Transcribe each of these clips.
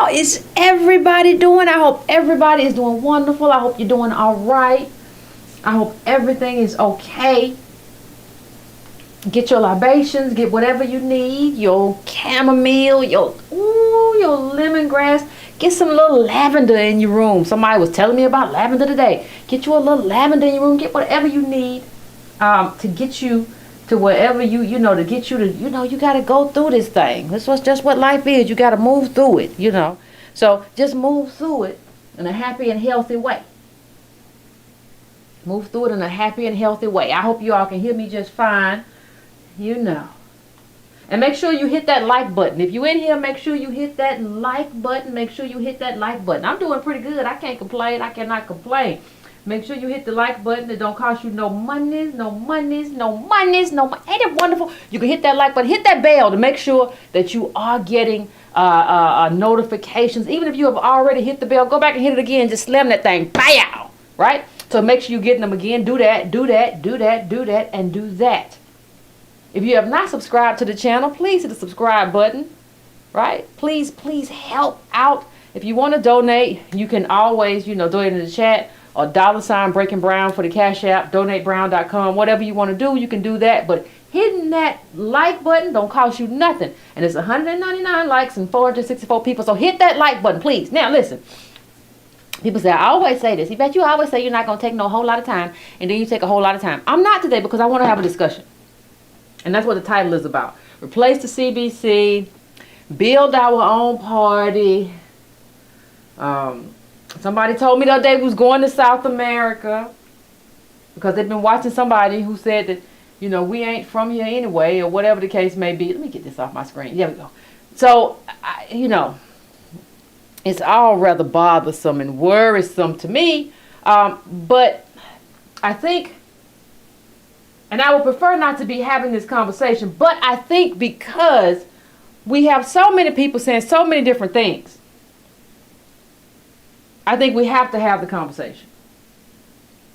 How is everybody doing? I hope everybody is doing wonderful. I hope you're doing all right. I hope everything is okay. Get your libations, get whatever you need, your chamomile, your lemongrass. Get some little lavender in your room. Somebody was telling me about lavender today. Get you a little lavender in your room. Get whatever you need to get you to wherever to get you to, you got to go through this thing. This was just what life is. You got to move through it, So just move through it in a happy and healthy way. Move through it in a happy and healthy way. I hope you all can hear me just fine. And make sure you hit that like button. If you're in here, make sure you hit that like button. Make sure you hit that like button. I'm doing pretty good. I can't complain. I cannot complain. Make sure you hit the like button. It don't cost you no monies. Ain't it wonderful? You can hit that like button. Hit that bell to make sure that you are getting notifications. Even if you have already hit the bell, go back and hit it again. Just slam that thing. Pow! Right? So make sure you're getting them again. Do that, and do that. If you have not subscribed to the channel, please hit the subscribe button, right? Please help out. If you want to donate, you can always, donate in the chat or $ Breaking Brown for the Cash App, donatebrown.com, whatever you want to do, you can do that. But hitting that like button don't cost you nothing. And it's 199 likes and 464 people. So hit that like button, please. Now, listen. People say, I always say this. You always say you're not going to take no whole lot of time, and then you take a whole lot of time. I'm not today because I want to have a discussion. And that's what the title is about. Replace the CBC, build our own party. Somebody told me the other day we was going to South America because they've been watching somebody who said that, we ain't from here anyway, or whatever the case may be. Let me get this off my screen. There we go. So, it's all rather bothersome and worrisome to me. But I think, and I would prefer not to be having this conversation, but I think because we have so many people saying so many different things, I think we have to have the conversation.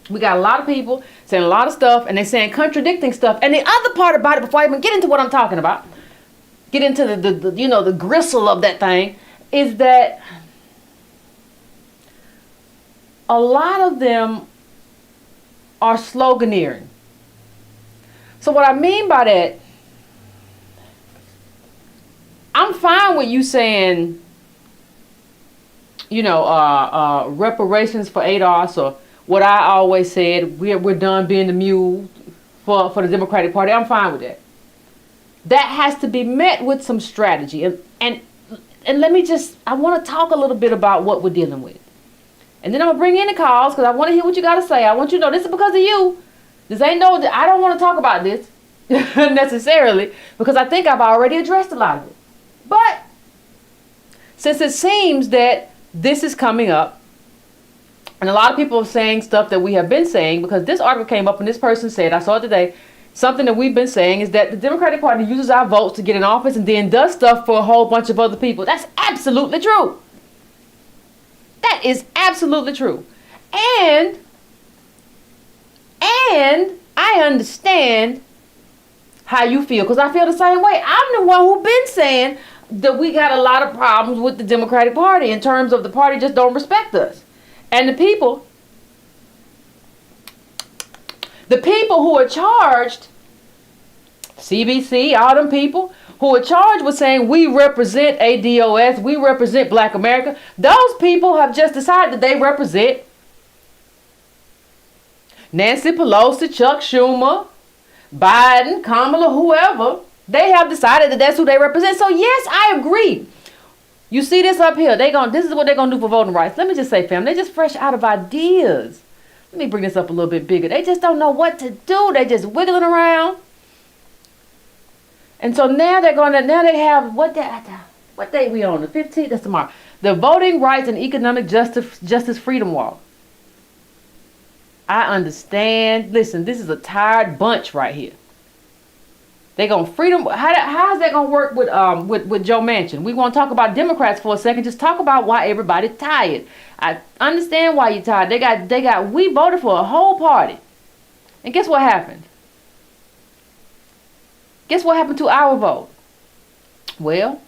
We got a lot of people saying a lot of stuff, and they're saying contradicting stuff. And the other part about it, before I even get into what I'm talking about, get into the gristle of that thing, is that a lot of them are sloganeering. So what I mean by that, I'm fine with you saying, reparations for ADOS, or what I always said, we're done being the mule for the Democratic Party. I'm fine with that. That has to be met with some strategy. And let me I want to talk a little bit about what we're dealing with. And then I'm going to bring in the calls because I want to hear what you got to say. I want you to know this is because of you. I don't want to talk about this necessarily because I think I've already addressed a lot of it. But since it seems that this is coming up, and a lot of people are saying stuff that we have been saying, because this article came up and this person said, I saw it today, something that we've been saying is that the Democratic Party uses our votes to get in office and then does stuff for a whole bunch of other people. That's absolutely true. That is absolutely true. And I understand how you feel, because I feel the same way. I'm the one who's been saying that we got a lot of problems with the Democratic Party in terms of the party just don't respect us. And the people who are charged, CBC, all them people who are charged with saying we represent ADOS, we represent Black America, those people have just decided that they represent Nancy Pelosi, Chuck Schumer, Biden, Kamala, whoever. They have decided that that's who they represent. So yes, I agree. You see this up here. This is what they're gonna do for voting rights. Let me just say, fam, they're just fresh out of ideas. Let me bring this up a little bit bigger. They just don't know what to do. They just wiggling around. And so now they have what day we on? The 15th. That's tomorrow. The Voting Rights and Economic Justice Freedom Walk. I understand. Listen, this is a tired bunch right here. They gonna freedom. How is that gonna work with Joe Manchin? We want to talk about Democrats for a second. Just talk about why everybody's tired. I understand why you're tired. We voted for a whole party, and guess what happened? Guess what happened to our vote? Well,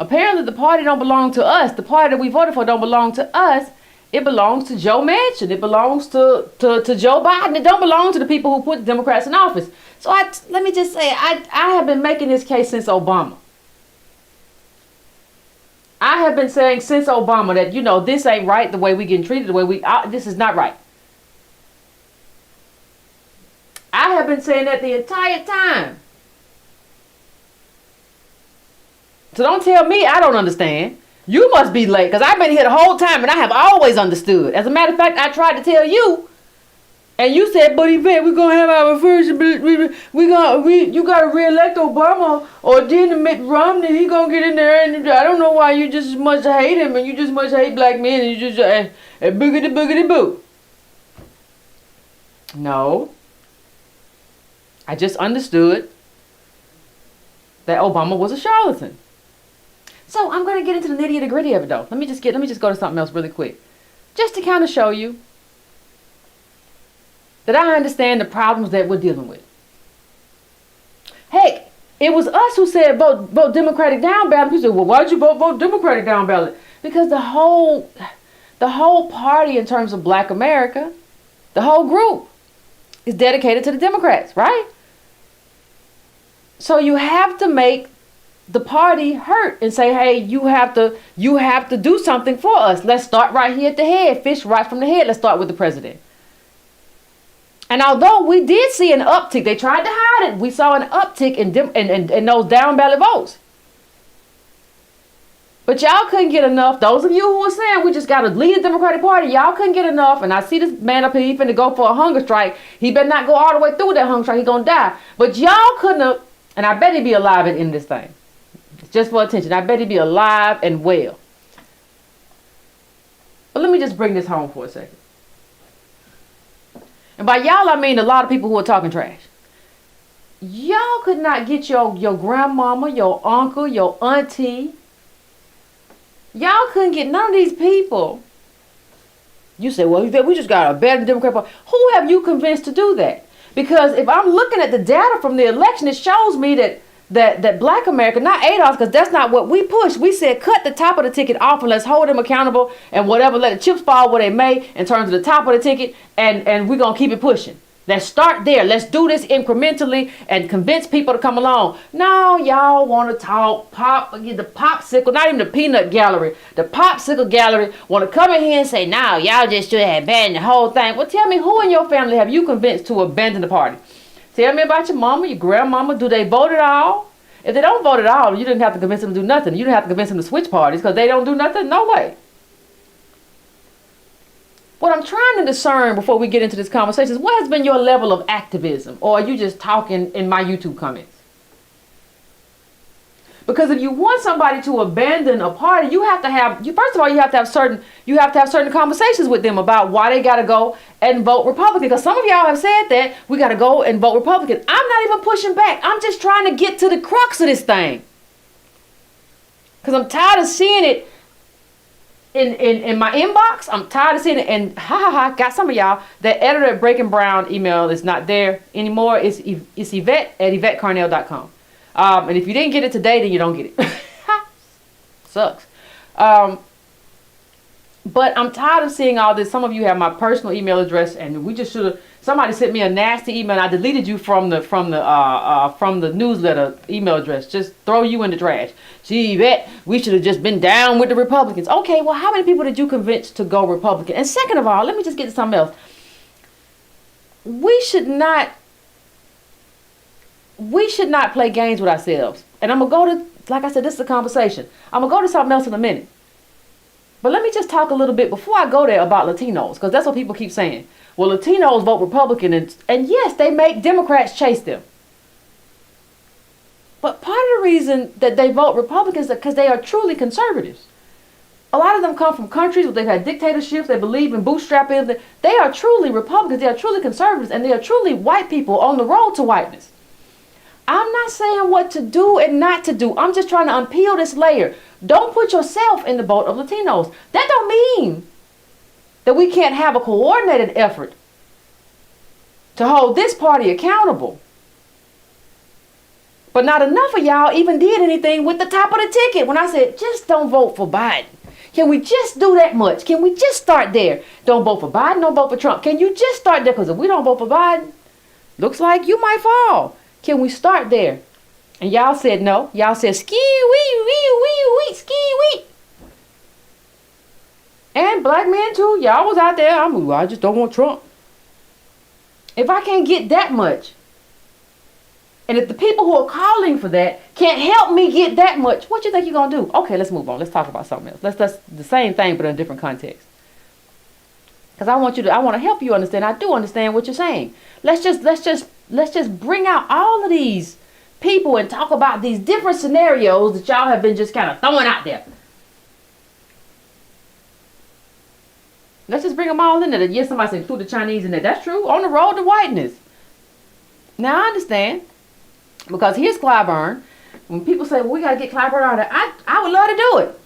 Apparently the party don't belong to us. The party that we voted for don't belong to us. It belongs to Joe Manchin. It belongs to Joe Biden. It don't belong to the people who put the Democrats in office. So let me just say, I have been making this case since Obama. I have been saying since Obama that, you know, this ain't right, the way we getting treated, the way this is not right. I have been saying that the entire time. So don't tell me I don't understand. You must be late, because I've been here the whole time and I have always understood. As a matter of fact, I tried to tell you, and you said, but Yvette, we're gonna have our first. You gotta reelect Obama, or then Mitt Romney, he gonna get in there, and I don't know why you just must hate him, and you just must hate black men, and you just boogity boo. No, I just understood that Obama was a charlatan. So I'm gonna get into the nitty and the gritty of it, though. Let me just go to something else really quick, just to kind of show you that I understand the problems that we're dealing with. Heck, it was us who said vote Democratic down ballot. People said, well, why'd you vote Democratic down ballot? Because the whole party in terms of black America, the whole group is dedicated to the Democrats, right? So you have to make the party hurt and say, hey, you have to do something for us. Let's start right here at the head, fish right from the head. Let's start with the president. And although we did see an uptick, they tried to hide it. We saw an uptick in those down ballot votes. But y'all couldn't get enough. Those of you who were saying we just got to lead the Democratic Party, y'all couldn't get enough. And I see this man up here, he finna go for a hunger strike. He better not go all the way through that hunger strike. He gonna die. But y'all couldn't have, and I bet he'd be alive at the end of this thing. Just for attention. I bet he'd be alive and well. But let me just bring this home for a second. And by y'all, I mean a lot of people who are talking trash. Y'all could not get your grandmama, your uncle, your auntie. Y'all couldn't get none of these people. You say, well, we just got a better Democrat Party. Who have you convinced to do that? Because if I'm looking at the data from the election, it shows me that black America, not ADOS, because that's not what we pushed. We said cut the top of the ticket off and let's hold them accountable and whatever, let the chips fall where they may in terms of the top of the ticket, and we're going to keep it pushing. Let's start there. Let's do this incrementally and convince people to come along. No, y'all want to talk the popsicle, not even the peanut gallery, the popsicle gallery want to come in here and say, no, y'all just should have abandoned the whole thing. Well, tell me, who in your family have you convinced to abandon the party? Tell me about your mama, your grandmama. Do they vote at all? If they don't vote at all, you didn't have to convince them to do nothing. You didn't have to convince them to switch parties because they don't do nothing. No way. What I'm trying to discern before we get into this conversation is what has been your level of activism, or are you just talking in my YouTube comments? Because if you want somebody to abandon a party, you have to have certain conversations with them about why they got to go and vote Republican. Because some of y'all have said that we got to go and vote Republican. I'm not even pushing back. I'm just trying to get to the crux of this thing. Because I'm tired of seeing it in my inbox. I'm tired of seeing it. And got some of y'all. That editor at Breaking Brown email is not there anymore. It's Yvette at YvetteCarnell.com. And if you didn't get it today, then you don't get it. Sucks. But I'm tired of seeing all this. Some of you have my personal email address, and we just should have. Somebody sent me a nasty email, and I deleted you from the newsletter email address. Just throw you in the trash. Gee, Yvette, we should have just been down with the Republicans. Okay, well, how many people did you convince to go Republican? And second of all, let me just get to something else. We should not play games with ourselves. And I'm going to go to, like I said, this is a conversation. I'm going to go to something else in a minute. But let me just talk a little bit before I go there about Latinos, because that's what people keep saying. Well, Latinos vote Republican, and yes, they make Democrats chase them. But part of the reason that they vote Republicans is because they are truly conservatives. A lot of them come from countries where they've had dictatorships. They believe in bootstrapping. They are truly Republicans. They are truly conservatives, and they are truly white people on the road to whiteness. I'm not saying what to do and not to do. I'm just trying to unpeel this layer. Don't put yourself in the boat of Latinos. That don't mean that we can't have a coordinated effort to hold this party accountable. But not enough of y'all even did anything with the top of the ticket. When I said, just don't vote for Biden. Can we just do that much? Can we just start there? Don't vote for Biden, don't vote for Trump. Can you just start there? Because if we don't vote for Biden, looks like you might fall. Can we start there? And y'all said no. Y'all said ski-wee, ski-wee. And black men too. Y'all was out there. I just don't want Trump. If I can't get that much, and if the people who are calling for that can't help me get that much, what you think you're going to do? Okay, let's move on. Let's talk about something else. Let's the same thing, but in a different context. Because I want to help you understand. I do understand what you're saying. Let's just bring out all of these people and talk about these different scenarios that y'all have been just kind of throwing out there. Let's just bring them all in there. Yes, somebody said include the Chinese in there. That's true. On the road to whiteness. Now I understand. Because here's Clyburn. When people say, well, we got to get Clyburn out of there, I would love to do it.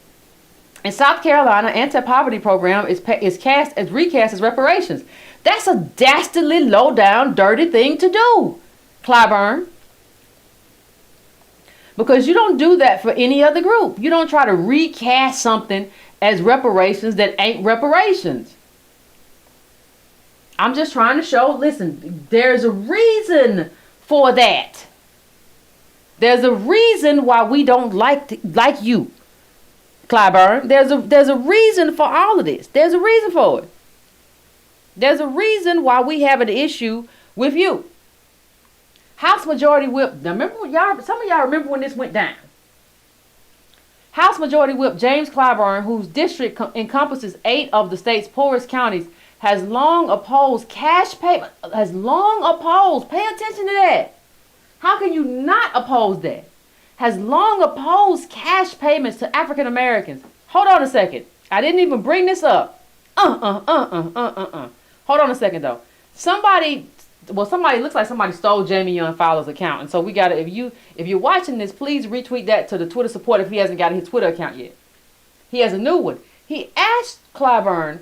In South Carolina, anti-poverty program is recast as reparations. That's a dastardly, low-down, dirty thing to do, Clyburn. Because you don't do that for any other group. You don't try to recast something as reparations that ain't reparations. I'm just trying to show, listen, there's a reason for that. There's a reason why we don't like you, Clyburn. There's a reason for all of this. There's a reason for it. There's a reason why we have an issue with you. House Majority Whip. Now remember some of y'all remember when this went down. House Majority Whip James Clyburn, whose district encompasses 8 of the state's poorest counties, has long opposed cash payment. Has long opposed. Pay attention to that. How can you not oppose that? Has long opposed cash payments to African Americans. Hold on a second. I didn't even bring this up. Hold on a second though. Somebody looks like somebody stole Jamie Young Fowler's account. And so we gotta, if you're watching this, please retweet that to the Twitter support if he hasn't got his Twitter account yet. He has a new one. He asked Clyburn,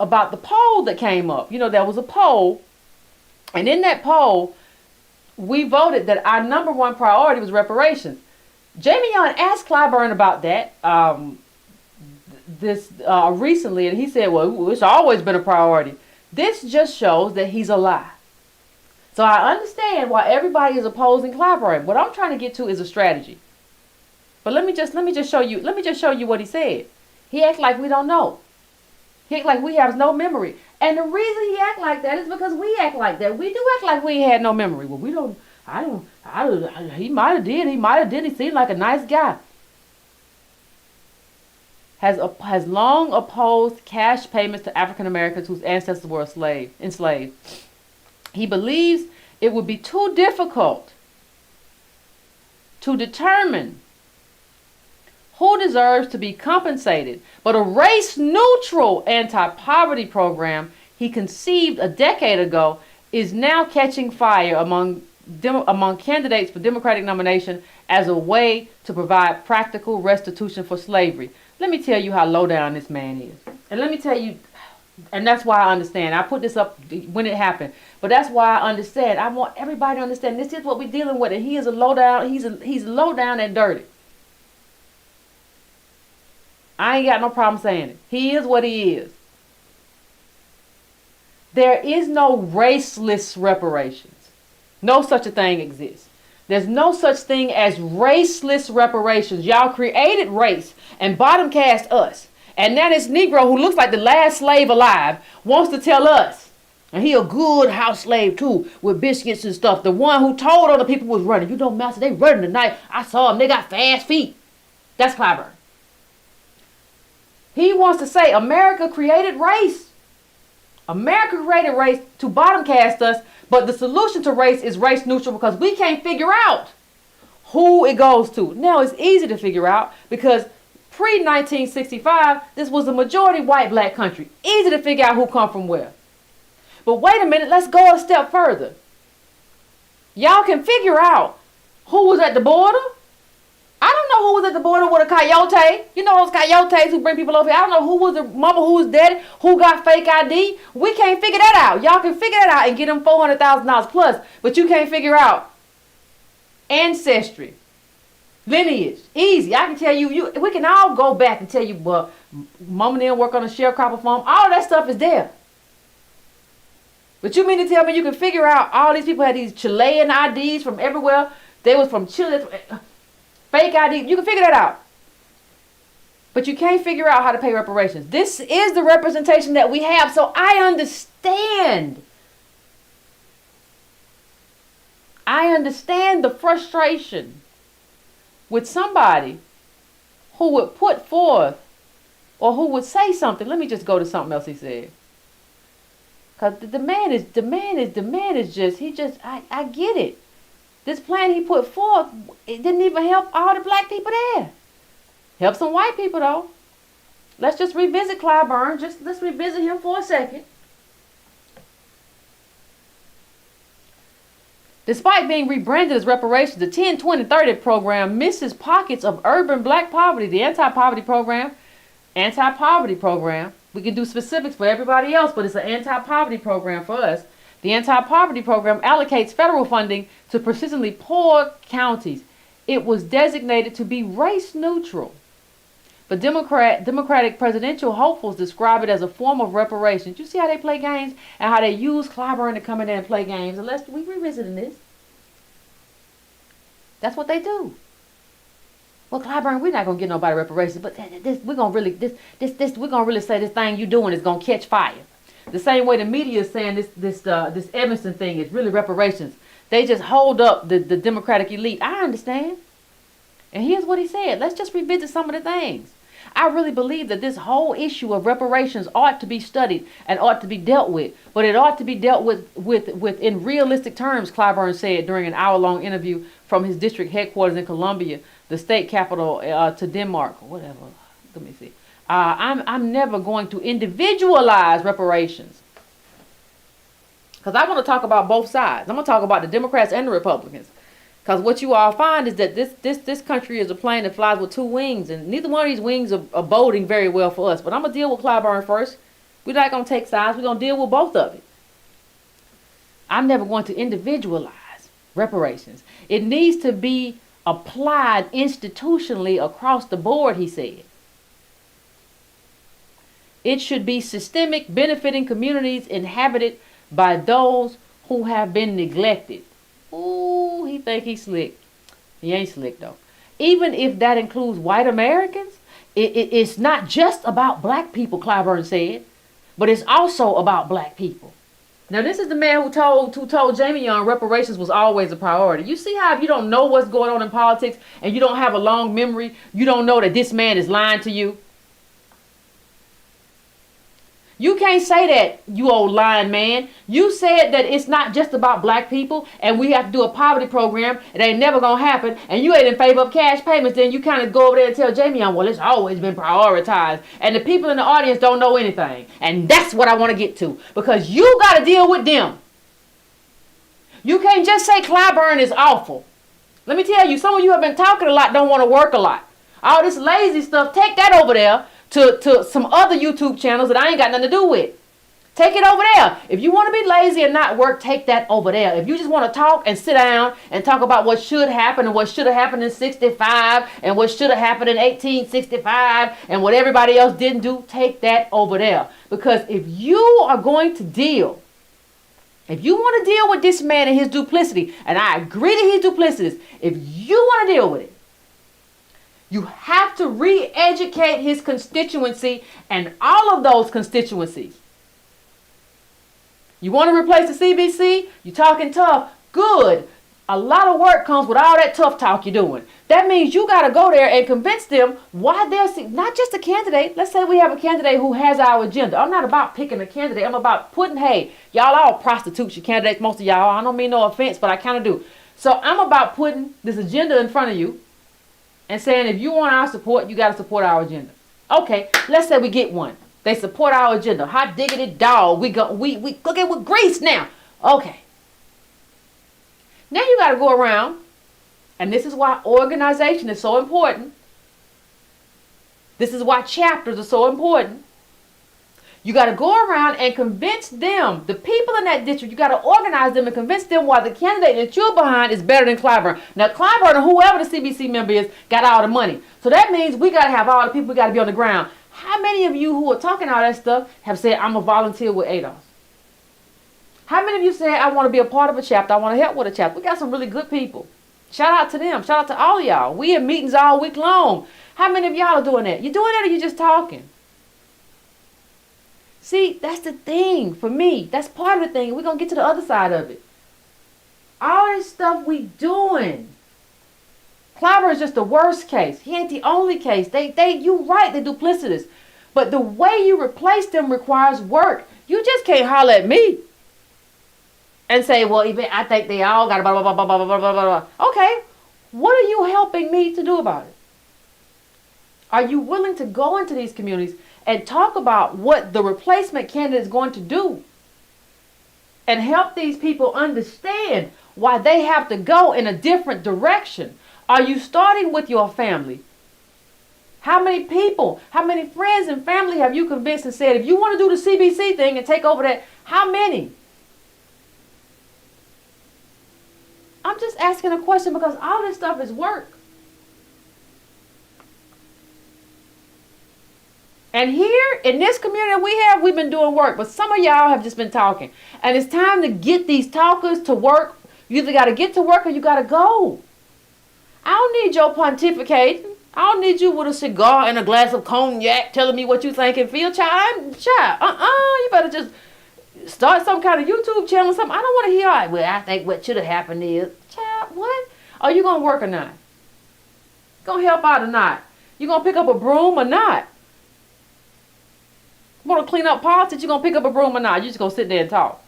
about the poll that came up. There was a poll, and in that poll, we voted that our number one priority was reparations. Jamie Young asked Clyburn about that recently, and he said, well, it's always been a priority. This just shows that he's a lie. So I understand why everybody is opposing Clyburn. What I'm trying to get to is a strategy. But let me just show you what he said. He acts like we don't know. He acts like we have no memory. And the reason he act like that is because we act like that. We do act like we had no memory. Well, he might have did. He seemed like a nice guy. Has long opposed cash payments to African Americans whose ancestors were enslaved. He believes it would be too difficult to determine who deserves to be compensated, but a race-neutral anti-poverty program he conceived a decade ago is now catching fire among candidates for Democratic nomination as a way to provide practical restitution for slavery. Let me tell you how low down this man is. And let me tell you, and that's why I understand. I put this up when it happened, but that's why I understand. I want everybody to understand this is what we're dealing with, and he is a low down. He's low down and dirty. I ain't got no problem saying it. He is what he is. There is no raceless reparations. No such a thing exists. There's no such thing as raceless reparations. Y'all created race and bottom cast us. And now this Negro who looks like the last slave alive wants to tell us, and he a good house slave too, with biscuits and stuff. The one who told other people was running. Master, they running tonight. I saw them. They got fast feet. That's Clyburn. He wants to say America created race. America created race to bottom cast us, but the solution to race is race neutral because we can't figure out who it goes to. Now it's easy to figure out because pre-1965, this was a majority white black country. Easy to figure out who come from where. But wait a minute, let's go a step further. Y'all can figure out who was at the border. I don't know who was at the border with a coyote. You know those coyotes who bring people over here. I don't know who was the mama, who was daddy, who got fake ID. We can't figure that out. Y'all can figure that out and get them $400,000 plus. But you can't figure out ancestry, lineage. Easy. I can tell you, we can all go back and tell you, well, mama didn't work on a sharecropper farm. All that stuff is there. But you mean to tell me you can figure out all these people had these Chilean IDs from everywhere? They was from Chile, fake IDs. You can figure that out. But you can't figure out how to pay reparations. This is the representation that we have. So I understand. I understand the frustration with somebody who would put forth or who would say something. Let me just go to something else he said. Because the man is just, I get it. This plan he put forth, it didn't even help all the black people there. Help some white people though. Let's just revisit Clyburn. Let's revisit him for a second. Despite being rebranded as reparations, the 10, 20, 30 program misses pockets of urban black poverty. The anti-poverty program. We can do specifics for everybody else, but it's an anti-poverty program for us. The anti-poverty program allocates federal funding to persistently poor counties. It was designated to be race neutral. But Democratic presidential hopefuls describe it as a form of reparations. You see how they play games and how they use Clyburn to come in there and play games. And we revisiting this. That's what they do. Well, Clyburn, we're not gonna get nobody reparations, but we're gonna really say this thing you doing is gonna catch fire. The same way the media is saying this Evanston thing is really reparations. They just hold up the Democratic elite. I understand. And here's what he said. Let's just revisit some of the things. I really believe that this whole issue of reparations ought to be studied and ought to be dealt with. But it ought to be dealt with in realistic terms, Clyburn said during an hour-long interview from his district headquarters in Columbia, the state capital, to Denmark, or whatever. Let me see. I'm never going to individualize reparations. Because I want to talk about both sides. I'm going to talk about the Democrats and the Republicans. Because what you all find is that this country is a plane that flies with two wings. And neither one of these wings are boding very well for us. But I'm going to deal with Clyburn first. We're not going to take sides. We're going to deal with both of it. I'm never going to individualize reparations. It needs to be applied institutionally across the board, he said. It should be systemic, benefiting communities inhabited by those who have been neglected. Ooh, he think he's slick. He ain't slick though. Even if that includes white Americans, it's not just about black people, Clyburn said, but it's also about black people. Now, this is the man who told Jamie Young reparations was always a priority. You see how if you don't know what's going on in politics and you don't have a long memory, you don't know that this man is lying to you? You can't say that, you old lying man. You said that it's not just about black people and we have to do a poverty program. It ain't never going to happen. And you ain't in favor of cash payments. Then you kind of go over there and tell Jamie, well, it's always been prioritized. And the people in the audience don't know anything. And that's what I want to get to. Because you got to deal with them. You can't just say Clyburn is awful. Let me tell you, some of you have been talking a lot, don't want to work a lot. All this lazy stuff, take that over there to some other YouTube channels that I ain't got nothing to do with. Take it over there. If you want to be lazy and not work, take that over there. If you just want to talk and sit down and talk about what should happen and what should have happened in 65 and what should have happened in 1865 and what everybody else didn't do, take that over there. Because if you are going to deal, if you want to deal with this man and his duplicity, and I agree that he's duplicitous, if you want to deal with it, you have to re-educate his constituency and all of those constituencies. You want to replace the CBC? You're talking tough. Good. A lot of work comes with all that tough talk you're doing. That means you got to go there and convince them why they're not just a candidate. Let's say we have a candidate who has our agenda. I'm not about picking a candidate. I'm about putting, hey, y'all all prostitutes, your candidates, most of y'all. I don't mean no offense, but I kind of do. So I'm about putting this agenda in front of you and saying, if you want our support, you got to support our agenda. Okay, let's say we get one. They support our agenda. Hot diggity dog. We cook it with grease now. Okay. Now you got to go around, and this is why organization is so important. This is why chapters are so important. You got to go around and convince them, the people in that district, you got to organize them and convince them why the candidate that you're behind is better than Clyburn. Now, Clyburn or whoever the CBC member is got all the money. So that means we got to have all the people, we got to be on the ground. How many of you who are talking all that stuff have said, I'm a volunteer with ADOS? How many of you said, I want to be a part of a chapter, I want to help with a chapter? We got some really good people. Shout out to them. Shout out to all of y'all. We in meetings all week long. How many of y'all are doing that? You doing that or you just talking? See, that's the thing for me. That's part of the thing. We're going to get to the other side of it. All this stuff we doing. Clyburn is just the worst case. He ain't the only case. You right, they're duplicitous. But the way you replace them requires work. You just can't holler at me and say, well, even I think they all got blah, blah, blah, blah, blah, blah, blah, blah. Okay, what are you helping me to do about it? Are you willing to go into these communities and talk about what the replacement candidate is going to do and help these people understand why they have to go in a different direction? Are you starting with your family? How many people, how many friends and family have you convinced and said, if you want to do the CBC thing and take over that, how many? I'm just asking a question because all this stuff is work. And here in this community we've been doing work, but some of y'all have just been talking. And it's time to get these talkers to work. You either got to get to work or you got to go. I don't need your pontificating. I don't need you with a cigar and a glass of cognac telling me what you think and feel. Child, you better just start some kind of YouTube channel or something. I don't want to hear, well, I think what should have happened is, child, what? Are you going to work or not? Going to help out or not? You going to pick up a broom or not? Want to clean up politics? You going to pick up a broom or not? You just going to sit there and talk.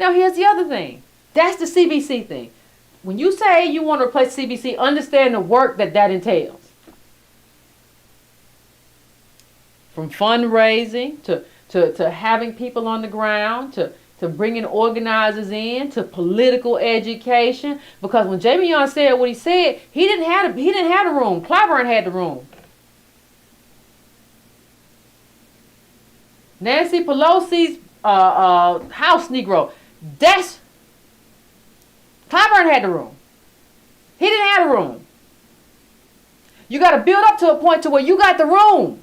Now, here's the other thing. That's the CBC thing. When you say you want to replace CBC, understand the work that entails. From fundraising to having people on the ground, to bringing organizers in, to political education. Because when Jamie Young said what he said, he didn't have the room. Clyburn had the room. Nancy Pelosi's House Negro. That's Clyburn had the room. He didn't have the room. You got to build up to a point to where you got the room.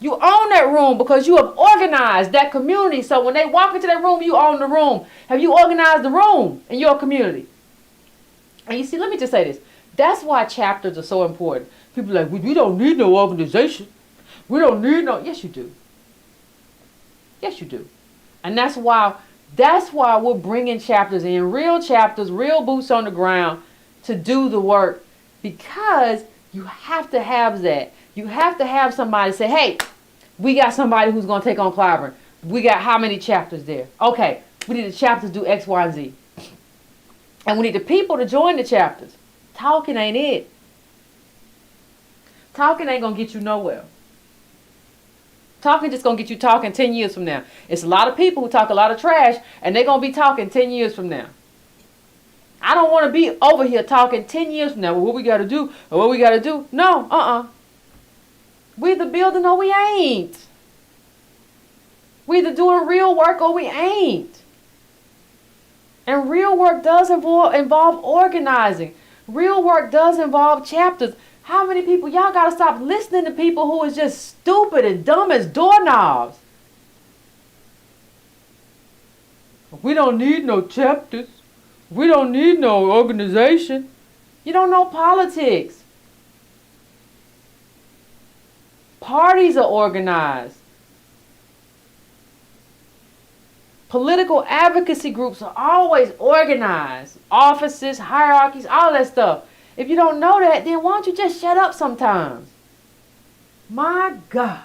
You own that room because you have organized that community. So when they walk into that room, you own the room. Have you organized the room in your community? And you see, let me just say this. That's why chapters are so important. People are like, we don't need no organization. We don't need no. Yes, you do. Yes, you do. And that's why we're bringing chapters in, real chapters, real boots on the ground to do the work, because you have to have that. You have to have somebody say, hey, we got somebody who's going to take on Clyburn. We got how many chapters there? Okay, we need the chapters do X, Y, and Z. And we need the people to join the chapters. Talking ain't it. Talking ain't going to get you nowhere. Talking just going to get you talking 10 years from now. It's a lot of people who talk a lot of trash, and they're going to be talking 10 years from now. I don't want to be over here talking 10 years from now. Well, what we got to do, or what we got to do. No, We either building or we ain't. We either doing real work or we ain't. And real work does involve organizing. Real work does involve chapters. How many people, y'all got to stop listening to people who is just stupid and dumb as doorknobs. We don't need no chapters. We don't need no organization. You don't know politics. Parties are organized. Political advocacy groups are always organized. Offices, hierarchies, all that stuff. If you don't know that, then why don't you just shut up sometimes? My gosh.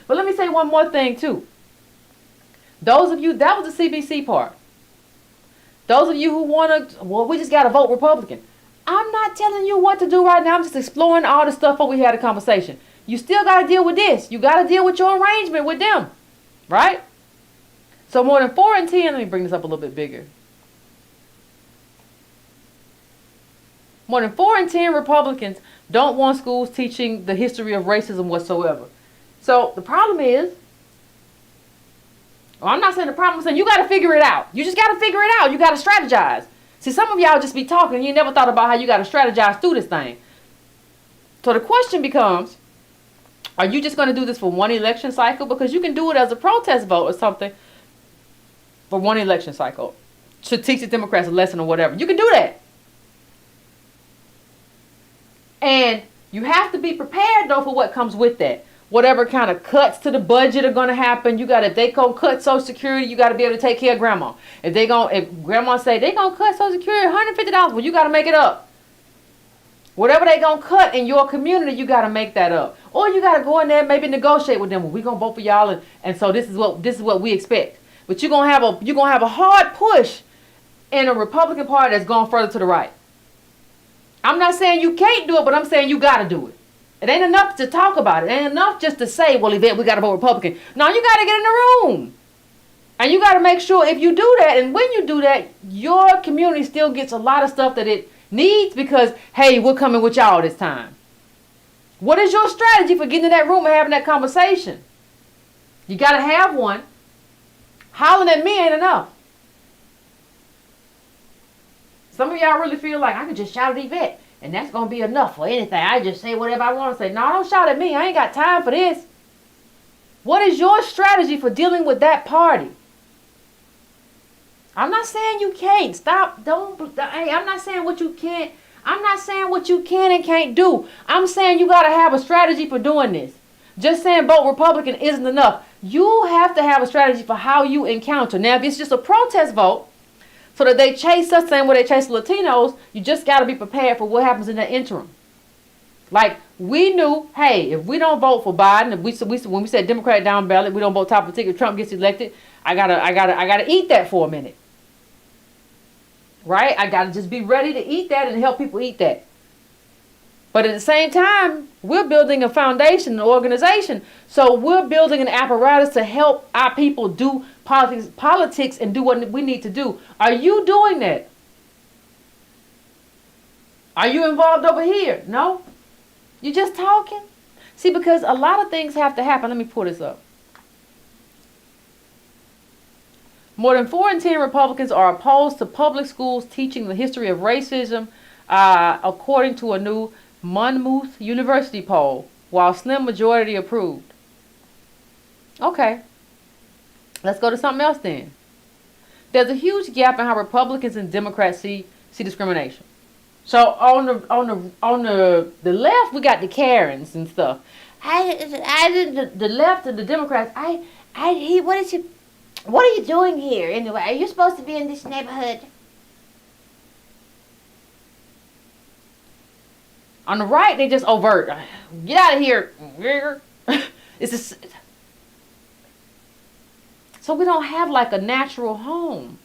But let me say one more thing too. Those of you, that was the CBC part. Those of you who want to, well, we just got to vote Republican. I'm not telling you what to do right now. I'm just exploring all the stuff before we had a conversation. You still got to deal with this. You got to deal with your arrangement with them. Right? So more than 4 in 10, let me bring this up a little bit bigger. More than 4 in 10 Republicans don't want schools teaching the history of racism whatsoever. So the problem is, well, I'm not saying the problem, I'm saying you got to figure it out. You just got to figure it out. You got to strategize. See, some of y'all just be talking and you never thought about how you got to strategize through this thing. So the question becomes, are you just going to do this for one election cycle? Because you can do it as a protest vote or something for one election cycle to teach the Democrats a lesson or whatever. You can do that. And you have to be prepared, though, for what comes with that. Whatever kind of cuts to the budget are going to happen. You got, if they go cut Social Security, you got to be able to take care of grandma. If grandma say they going to cut Social Security $150, well, you got to make it up. Whatever they going to cut in your community, you got to make that up. Or you got to go in there and maybe negotiate with them. Well, we going to vote for y'all, and so this is what we expect. But you're going to have a hard push in a Republican Party that's going further to the right. I'm not saying you can't do it, but I'm saying you got to do it. It ain't enough to talk about it. It ain't enough just to say, well, Yvette, we got to vote Republican. No, you got to get in the room. And you got to make sure if you do that, and when you do that, your community still gets a lot of stuff that it needs because, hey, we're coming with y'all this time. What is your strategy for getting in that room and having that conversation? You got to have one. Hollering at me ain't enough. Some of y'all really feel like I can just shout at Yvette and that's going to be enough for anything. I just say whatever I want to say. No, don't shout at me. I ain't got time for this. What is your strategy for dealing with that party? I'm not saying you can't. Stop. Hey, I'm not saying what you can't. I'm not saying what you can and can't do. I'm saying you got to have a strategy for doing this. Just saying vote Republican isn't enough. You have to have a strategy for how you encounter. Now, if it's just a protest vote, so that they chase us same way they chase Latinos, you just got to be prepared for what happens in that interim. Like, we knew, hey, if we don't vote for Biden, when we said Democrat down ballot, we don't vote top of the ticket, Trump gets elected, I gotta eat that for a minute. Right? I gotta just be ready to eat that and help people eat that. But at the same time, we're building a foundation, an organization. So we're building an apparatus to help our people do politics and do what we need to do. Are you doing that? Are you involved over here? No? You're just talking? See, because a lot of things have to happen. Let me pull this up. More than 4 in 10 Republicans are opposed to public schools teaching the history of racism, according to a new Monmouth University poll, while slim majority approved. Okay. Let's go to something else then. There's a huge gap in how Republicans and Democrats see discrimination. So on the left, we got the Karens and stuff. The left and the Democrats. What are you doing here anyway? Are you supposed to be in this neighborhood? On the right, they just overt. Get out of here. So we don't have like a natural home.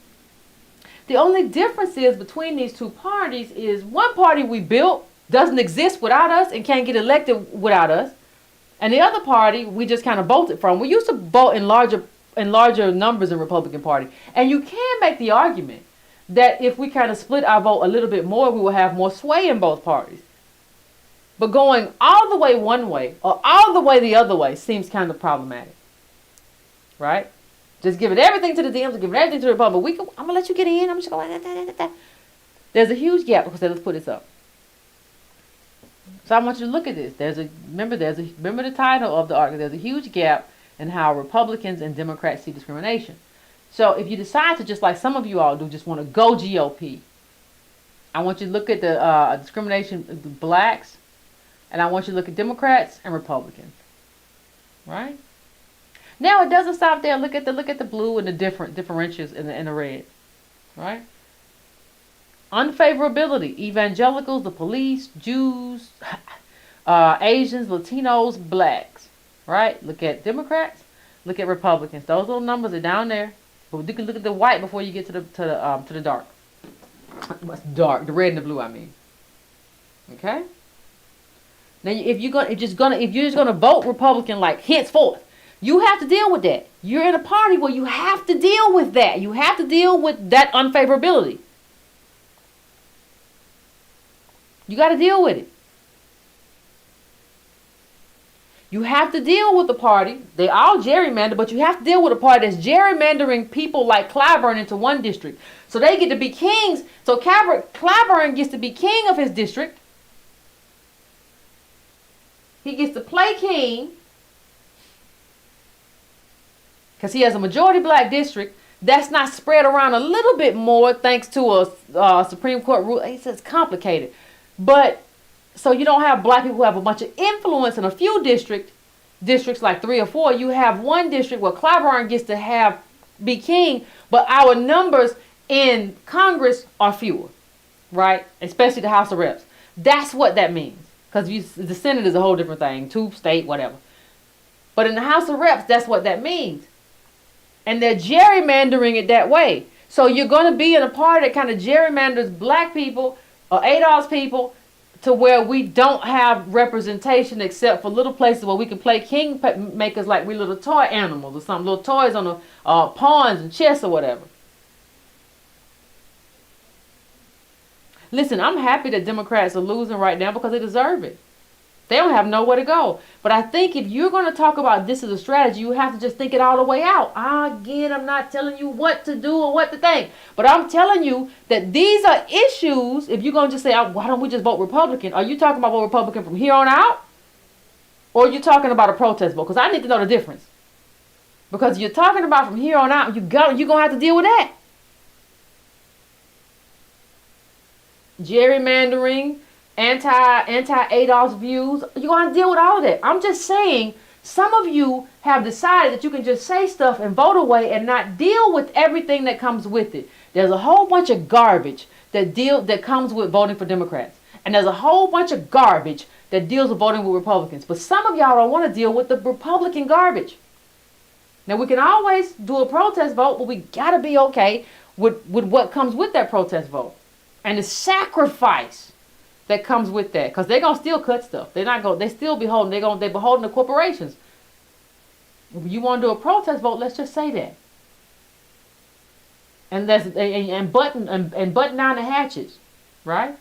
The only difference is between these two parties is one party we built doesn't exist without us and can't get elected without us. And the other party we just kind of bolted from. We used to vote in larger numbers in Republican Party. And you can make the argument that if we kind of split our vote a little bit more, we will have more sway in both parties. But going all the way one way or all the way the other way seems kind of problematic. Right? Just giving everything to the Dems, giving everything to the Republicans. I'm going to let you get in. I'm just going to. There's a huge gap. Because let's put this up. So I want you to look at this. Remember the title of the article. There's a huge gap in how Republicans and Democrats see discrimination. So if you decide to, just like some of you all do, just want to go GOP, I want you to look at the discrimination of the blacks, and I want you to look at Democrats and Republicans. Right? Now it doesn't stop there. Look at the blue and the differentials in the red. Right? Unfavorability: evangelicals, the police, Jews, Asians, Latinos, blacks. Right? Look at Democrats. Look at Republicans. Those little numbers are down there. But you can look at the white before you get to the dark. What's dark? The red and the blue, I mean. Okay? Now if you're just gonna vote Republican like henceforth, you have to deal with that. You're in a party where you have to deal with that. You have to deal with that unfavorability. You got to deal with it. You have to deal with the party. They all gerrymander, but you have to deal with a party that's gerrymandering people like Clyburn into one district. So they get to be kings. So Clyburn gets to be king of his district. He gets to play king because he has a majority black district. That's not spread around a little bit more thanks to a Supreme Court rule. He says it's complicated. But so you don't have black people who have a bunch of influence in a few districts like 3 or 4. You have one district where Clyburn gets to be king, but our numbers in Congress are fewer, right? Especially the House of Reps. That's what that means. Because the Senate is a whole different thing, 2 state, whatever. But in the House of Reps, that's what that means. And they're gerrymandering it that way. So you're going to be in a party that kind of gerrymanders black people or ADOS people to where we don't have representation except for little places where we can play king makers like we little toy animals or something, little toys on the pawns and chess or whatever. Listen, I'm happy that Democrats are losing right now because they deserve it. They don't have nowhere to go. But I think if you're going to talk about this as a strategy, you have to just think it all the way out. Again, I'm not telling you what to do or what to think. But I'm telling you that these are issues. If you're going to just say, why don't we just vote Republican? Are you talking about vote Republican from here on out? Or are you talking about a protest vote? Because I need to know the difference. Because you're talking about from here on out, you're going to have to deal with that. Gerrymandering, anti-ADOS views, you're going to deal with all of that. I'm just saying, some of you have decided that you can just say stuff and vote away and not deal with everything that comes with it. There's a whole bunch of garbage that comes with voting for Democrats. And there's a whole bunch of garbage that deals with voting with Republicans. But some of y'all don't want to deal with the Republican garbage. Now, we can always do a protest vote, but we got to be okay with what comes with that protest vote. And the sacrifice that comes with that, because they're gonna still cut stuff. They still beholden. They're beholden to corporations. If you want to do a protest vote, let's just say that. And button down the hatches, right?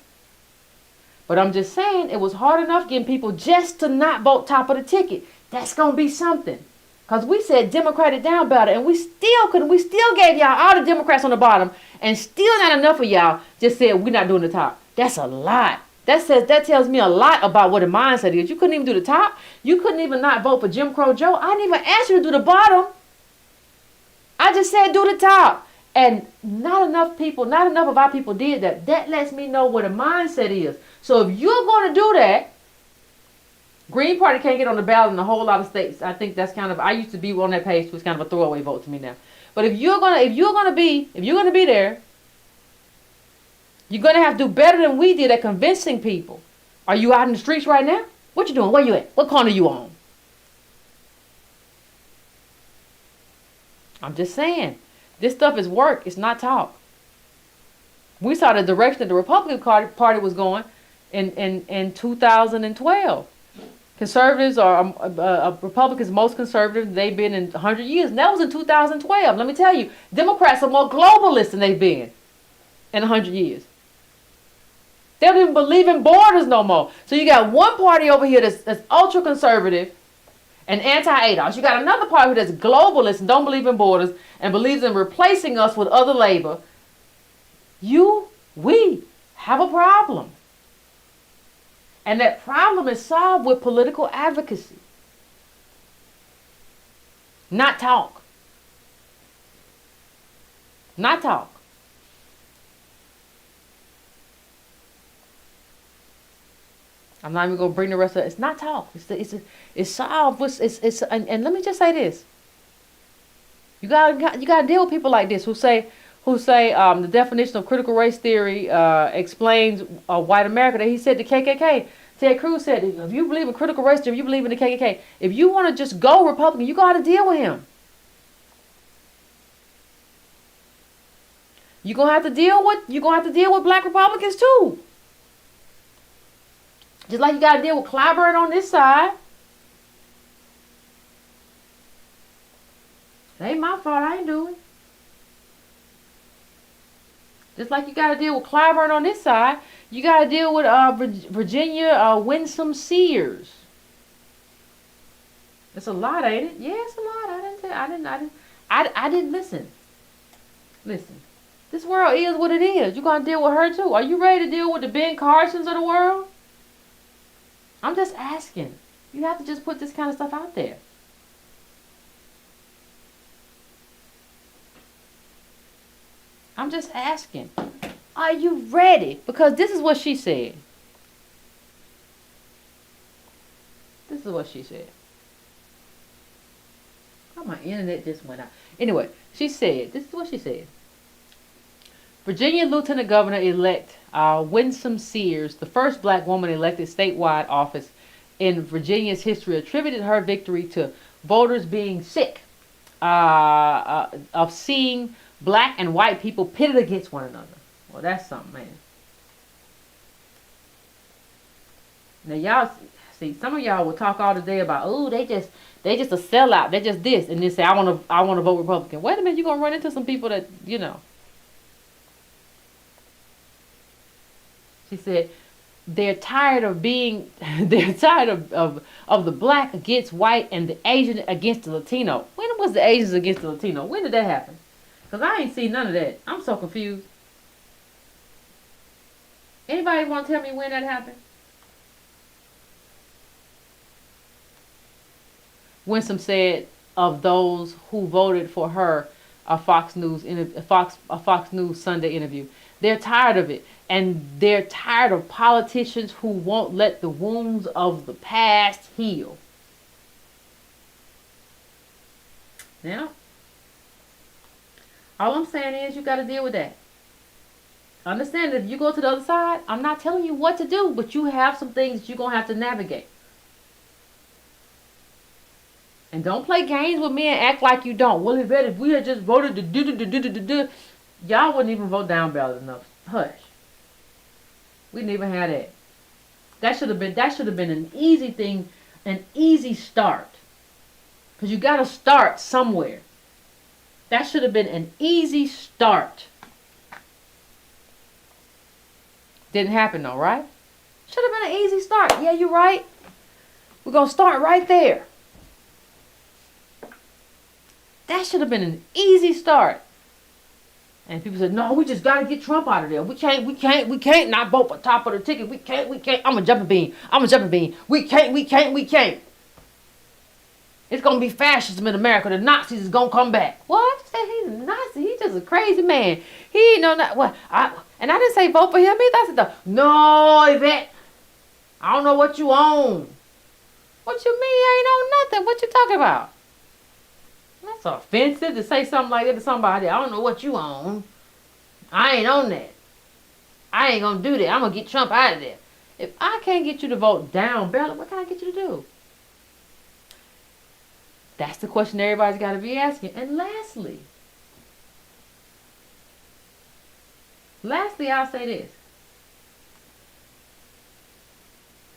But I'm just saying it was hard enough getting people just to not vote top of the ticket. That's gonna be something. Because we said Democratic down ballot, and we still gave y'all all the Democrats on the bottom, and still not enough of y'all just said we're not doing the top. That's a lot. That tells me a lot about what the mindset is. You couldn't even do the top. You couldn't even not vote for Jim Crow Joe. I didn't even ask you to do the bottom. I just said do the top. And not enough of our people did that. That lets me know what the mindset is. So if you're going to do that, Green Party can't get on the ballot in a whole lot of states. I think that's I used to be on that page, so it's kind of a throwaway vote to me now. But if you're gonna be there, you're gonna have to do better than we did at convincing people. Are you out in the streets right now? What you doing? Where you at? What corner you on? I'm just saying, this stuff is work. It's not talk. We saw the direction that the Republican Party was going in 2012. Conservatives are Republicans most conservative they've been in 100 years. And that was in 2012. Let me tell you, Democrats are more globalist than they've been in 100 years. They don't even believe in borders no more. So you got one party over here that's ultra conservative and anti-ADOS. You got another party that's globalist and don't believe in borders and believes in replacing us with other labor. We have a problem. And that problem is solved with political advocacy. Not talk. Not talk. I'm not even going to bring the rest of it. It's not talk. It's solved. And let me just say this. You gotta deal with people like this who say the definition of critical race theory explains white America. That he said the KKK. Ted Cruz said, if you believe in critical race theory, you believe in the KKK. If you want to just go Republican, you got to deal with him. You're gonna have to deal with black Republicans too. Just like you got to deal with Clyburn on this side. It ain't my fault. I ain't doing it. Just like you got to deal with Clyburn on this side, you got to deal with Virginia Winsome Sears. It's a lot, ain't it? Yeah, it's a lot. I didn't listen. Listen. This world is what it is. You're gonna deal with her too. Are you ready to deal with the Ben Carsons of the world? I'm just asking. You have to just put this kind of stuff out there. I'm just asking. Are you ready? Because this is what she said. This is what she said. Oh, my internet just went out. Anyway, she said, this is what she said. Virginia Lieutenant Governor-elect Winsome Sears, the first black woman elected statewide office in Virginia's history, attributed her victory to voters being sick of seeing black and white people pitted against one another. Well, that's something, man. Now, y'all see, some of y'all will talk all day about, oh, they just a sellout. They just this, and then say, I want to vote Republican. Wait a minute, you're gonna run into some people that you know. She said they're tired of being, they're tired of the black against white and the Asian against the Latino. When was the Asians against the Latino? When did that happen? Because I ain't seen none of that. I'm so confused. Anybody want to tell me when that happened? Winsome said of those who voted for her a Fox News Sunday interview. They're tired of it. And they're tired of politicians who won't let the wounds of the past heal. Now, all I'm saying is you got to deal with that. Understand that if you go to the other side, I'm not telling you what to do, but you have some things that you're going to have to navigate. And don't play games with me and act like you don't. Well, if we had just voted to y'all wouldn't even vote down ballot enough. Hush. We didn't even have that. That should have been an easy thing, an easy start. Because you got to start somewhere. That should have been an easy start. Didn't happen though, right? Should have been an easy start. Yeah, you're right. We're going to start right there. That should have been an easy start. And people said, no, we just got to get Trump out of there. We can't not vote for top of the ticket. We can't. I'm a jumping bean. We can't. It's going to be fascism in America. The Nazis is going to come back. What? You said he's a Nazi? He's just a crazy man. He ain't know that. What? And I didn't say vote for him either. I said, no, Yvette. I don't know what you own. What you mean? I ain't own nothing. What you talking about? That's offensive to say something like that to somebody. I don't know what you own. I ain't on that. I ain't going to do that. I'm going to get Trump out of there. If I can't get you to vote down ballot, what can I get you to do? That's the question everybody's got to be asking. And lastly, I'll say this.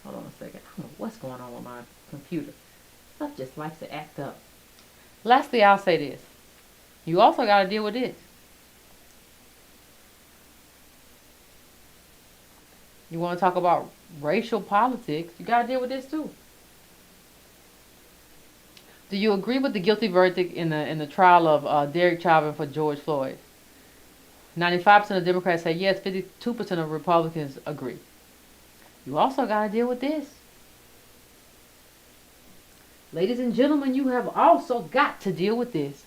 Hold on a second. I don't know what's going on with my computer. Stuff just likes to act up. Lastly, I'll say this. You also got to deal with this. You want to talk about racial politics, you got to deal with this too. Do you agree with the guilty verdict in the trial of Derek Chauvin for George Floyd? 95% of Democrats say yes, 52% of Republicans agree. You also got to deal with this. Ladies and gentlemen, you have also got to deal with this.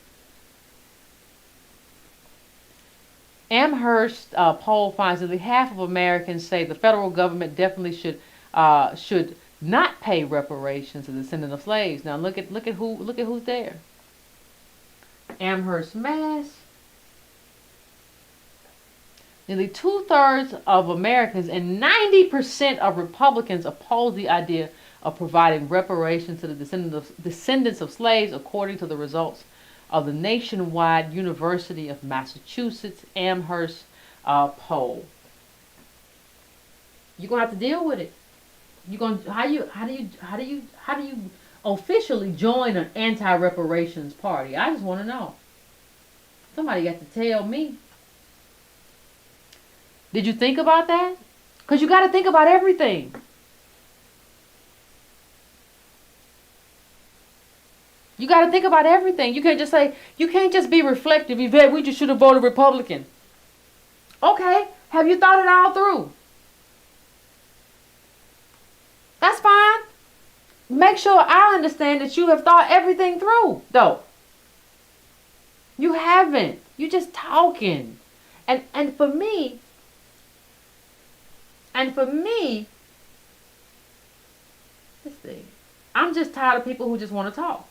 Amherst poll finds that half of Americans say the federal government definitely should not pay reparations to the descendants of slaves. Now look at who's there. Amherst, Mass. Nearly 2/3 of Americans and 90% of Republicans oppose the idea of providing reparations to the descendants of slaves, according to the results of the nationwide University of Massachusetts Amherst poll. You're gonna have to deal with it. How do you officially join an anti-reparations party? I just want to know. Somebody got to tell me. Did you think about that? Because you got to think about everything. You got to think about everything. You can't just say, you can't just be reflective. Yvette, we just should have voted Republican. Okay, have you thought it all through? That's fine. Make sure I understand that you have thought everything through, though. You haven't. You just talking. And for me, let's see. I'm just tired of people who just want to talk.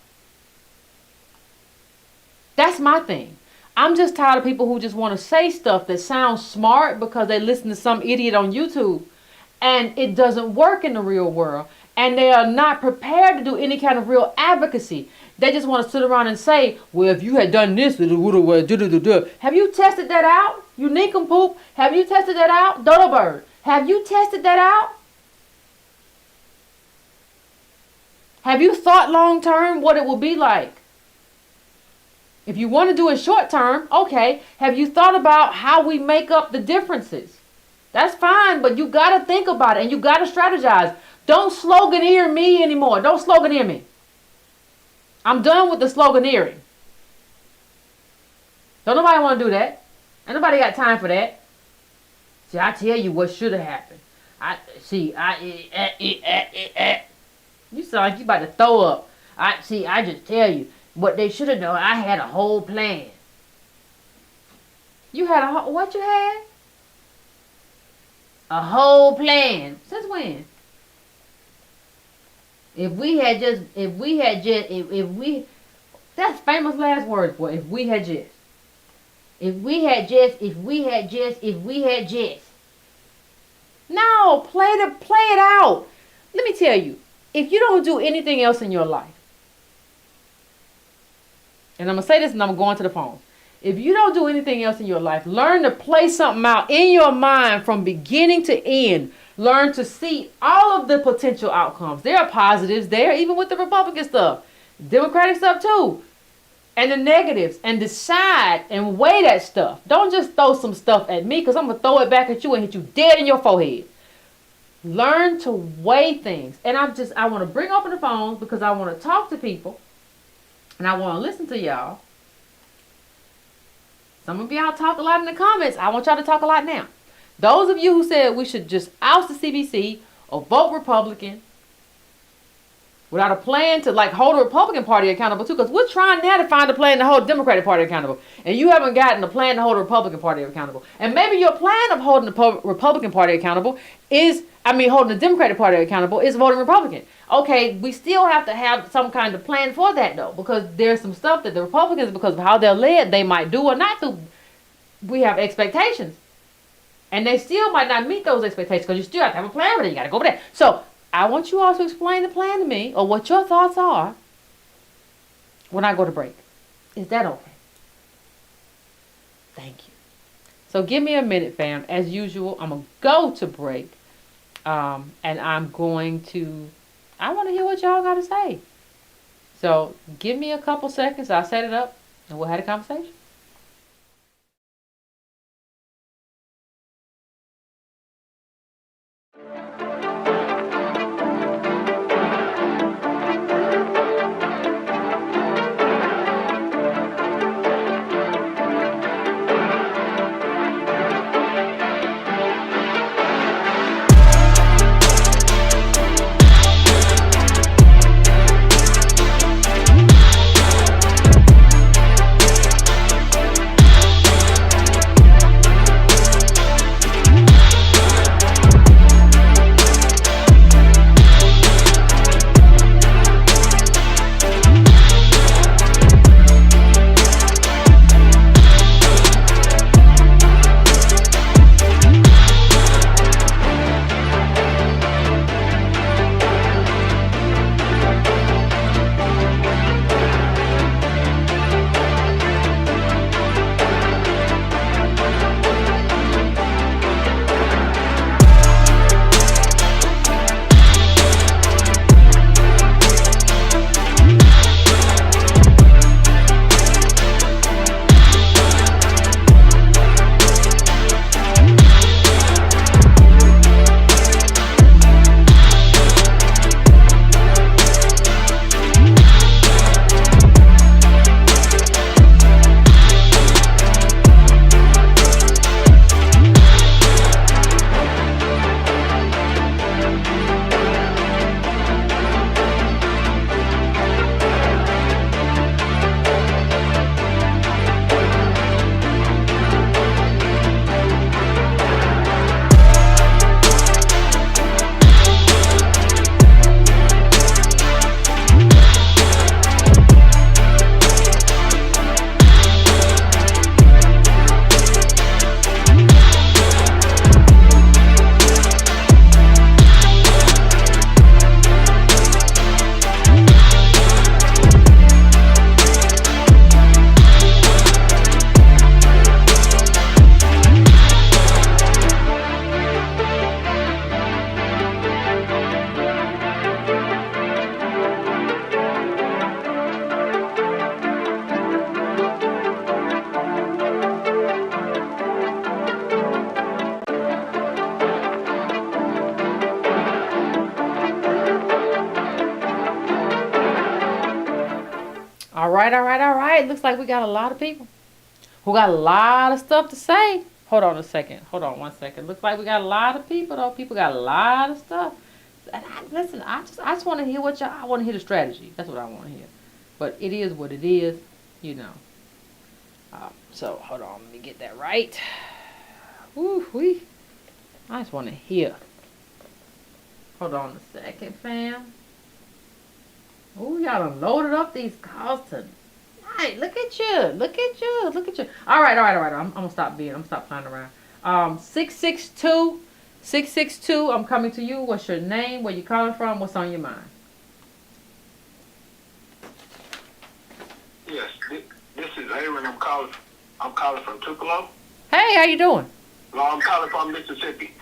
That's my thing. I'm just tired of people who just want to say stuff that sounds smart because they listen to some idiot on YouTube and it doesn't work in the real world. And they are not prepared to do any kind of real advocacy. They just want to sit around and say, well, if you had done this, it would have. Have you tested that out? You nincompoop. Have you tested that out? Dodo bird. Have you tested that out? Have you thought long term what it will be like? If you want to do it short term, okay. Have you thought about how we make up the differences? That's fine, but you got to think about it and you got to strategize. Don't sloganeer me anymore. Don't sloganeer me. I'm done with the sloganeering. Don't nobody want to do that. Ain't nobody got time for that. See, I tell you what should have happened. You sound like you about to throw up. I just tell you what they should have done. I had a whole plan. You had what you had? A whole plan. Since when? That's famous last words, boy. If we had just. No, play it out. Let me tell you, if you don't do anything else in your life, and I'm going to say this and I'm going to the phone. If you don't do anything else in your life, learn to play something out in your mind from beginning to end. Learn to see all of the potential outcomes. There are positives there, even with the Republican stuff. Democratic stuff too. And the negatives. And decide and weigh that stuff. Don't just throw some stuff at me because I'm going to throw it back at you and hit you dead in your forehead. Learn to weigh things. And I want to bring open the phones because I want to talk to people. And I want to listen to y'all. Some of y'all talk a lot in the comments. I want y'all to talk a lot now. Those of you who said we should just oust the CBC or vote Republican without a plan to hold the Republican Party accountable too, because we're trying now to find a plan to hold the Democratic Party accountable. And you haven't gotten a plan to hold the Republican Party accountable. And maybe your plan of holding the Republican Party accountable holding the Democratic Party accountable is voting Republican. Okay, we still have to have some kind of plan for that though, because there's some stuff that the Republicans, because of how they're led, they might do or not do. We have expectations. And they still might not meet those expectations because you still have to have a plan for it. You got to go over there. So I want you all to explain the plan to me or what your thoughts are when I go to break. Is that okay? Thank you. So give me a minute, fam. As usual, I'm going to go to break. And I want to hear what y'all got to say. So give me a couple seconds. I'll set it up and we'll have a conversation. right. Looks like we got a lot of people who got a lot of stuff to say. Hold on a second. Hold on 1 second. Looks like we got a lot of people though. People got a lot of stuff. And listen, I just want to hear what y'all. I want to hear the strategy. That's what I want to hear. But it is what it is, you know. So hold on, let me get that right. Woo wee. I just want to hear. Hold on a second, fam. Oh, y'all done loaded up these calls tonight. Look at you. All right. I'm gonna stop playing around. 662. I'm coming to you. What's your name? Where you calling from? What's on your mind? Yes, this is Aaron. I'm calling from Tupelo. Hey, how you doing? No, I'm calling from Mississippi.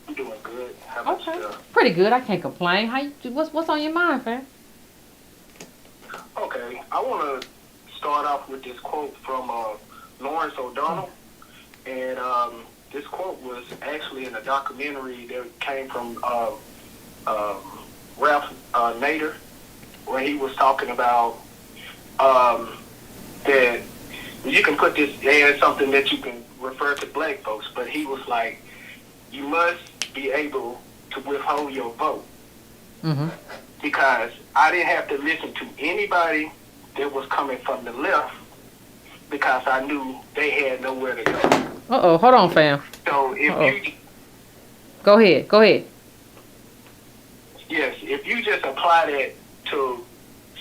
I'm doing good. How about yourself? Pretty good. I can't complain. What's on your mind, fam? Okay, I want to start off with this quote from Lawrence O'Donnell, and this quote was actually in a documentary that came from Ralph Nader, where he was talking about that you can put this as something that you can refer to black folks, but he was like, you must be able to withhold your vote. Mm-hmm. Because I didn't have to listen to anybody that was coming from the left because I knew they had nowhere to go. Uh-oh, hold on, fam. So if you... Go ahead. Yes, if you just apply that to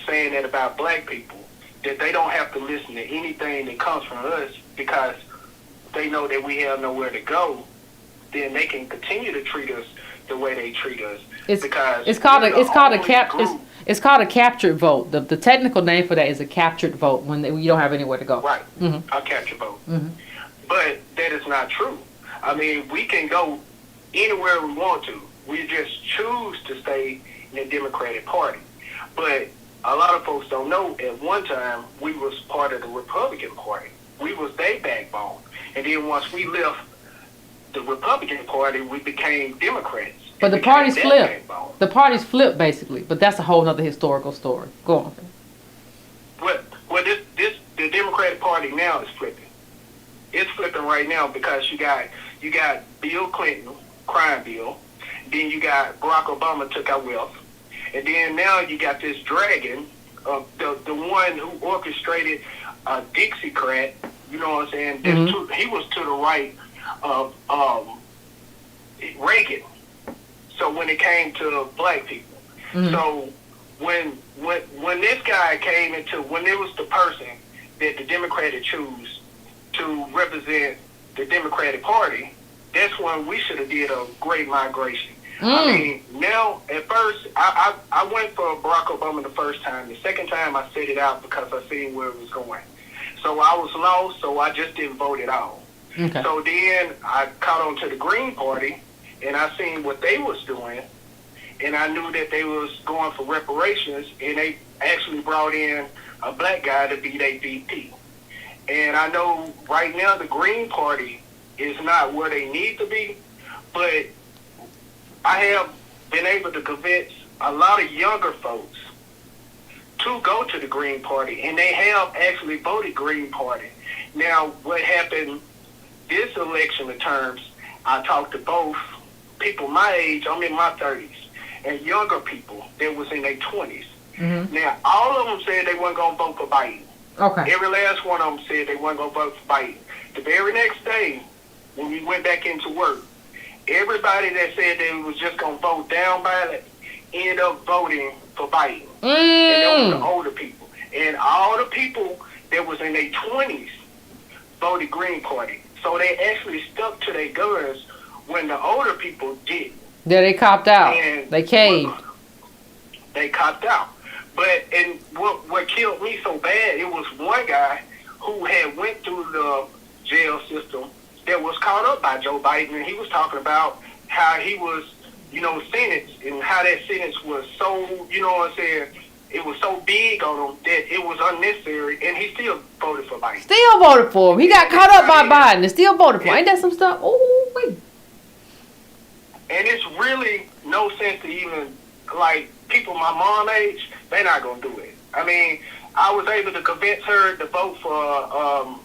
saying that about black people, that they don't have to listen to anything that comes from us because they know that we have nowhere to go, then they can continue to treat us the way they treat us. It's called a captured vote. The technical name for that is a captured vote when you don't have anywhere to go. Right, mm-hmm. A captured vote. Mm-hmm. But that is not true. I mean, we can go anywhere we want to. We just choose to stay in the Democratic Party. But a lot of folks don't know, at one time, we was part of the Republican Party. We was their backbone. And then once we left the Republican Party, we became Democrats. But the parties flipped. The parties flipped, basically. But that's a whole other historical story. Go on. Well, the Democratic Party now is flipping. It's flipping right now because you got Bill Clinton, crime bill. Then you got Barack Obama took our wealth. And then now you got this dragon, the one who orchestrated Dixiecrat, you know what I'm saying? Mm-hmm. He was to the right of Reagan. So when it came to black people. Mm-hmm. So when this guy came when it was the person that the Democrats choose to represent the Democratic Party, that's when we should have did a great migration. I mean, now, at first, I went for Barack Obama the first time. The second time, I set it out because I seen where it was going. So I was lost, so I just didn't vote at all. Okay. So then I caught on to the Green Party, and I seen what they was doing, and I knew that they was going for reparations, and they actually brought in a black guy to be their VP. And I know right now the Green Party is not where they need to be, but I have been able to convince a lot of younger folks to go to the Green Party, and they have actually voted Green Party. Now, what happened this election terms, I talked to both people my age, I'm in my 30s, and younger people that was in their 20s. Mm-hmm. Now, all of them said they weren't going to vote for Biden. Okay. Every last one of them said they weren't going to vote for Biden. The very next day, when we went back into work, everybody that said they was just going to vote down ballot ended up voting for Biden. And those were the older people. And all the people that was in their 20s voted Green Party. So they actually stuck to their guns when the older people didn't. Yeah, they copped out. And they caved. They copped out. But and what killed me so bad, it was one guy who had went through the jail system that was caught up by Joe Biden, and he was talking about how he was, sentenced, and how that sentence was so, what I'm saying, it was so big on him that it was unnecessary, and he still voted for Biden. Still voted for him. He got caught up by Biden and still voted for him. Ain't that some stuff? Oh, wait. And it's really no sense to even, like, people my mom age, they're not going to do it. I mean, I was able to convince her to vote for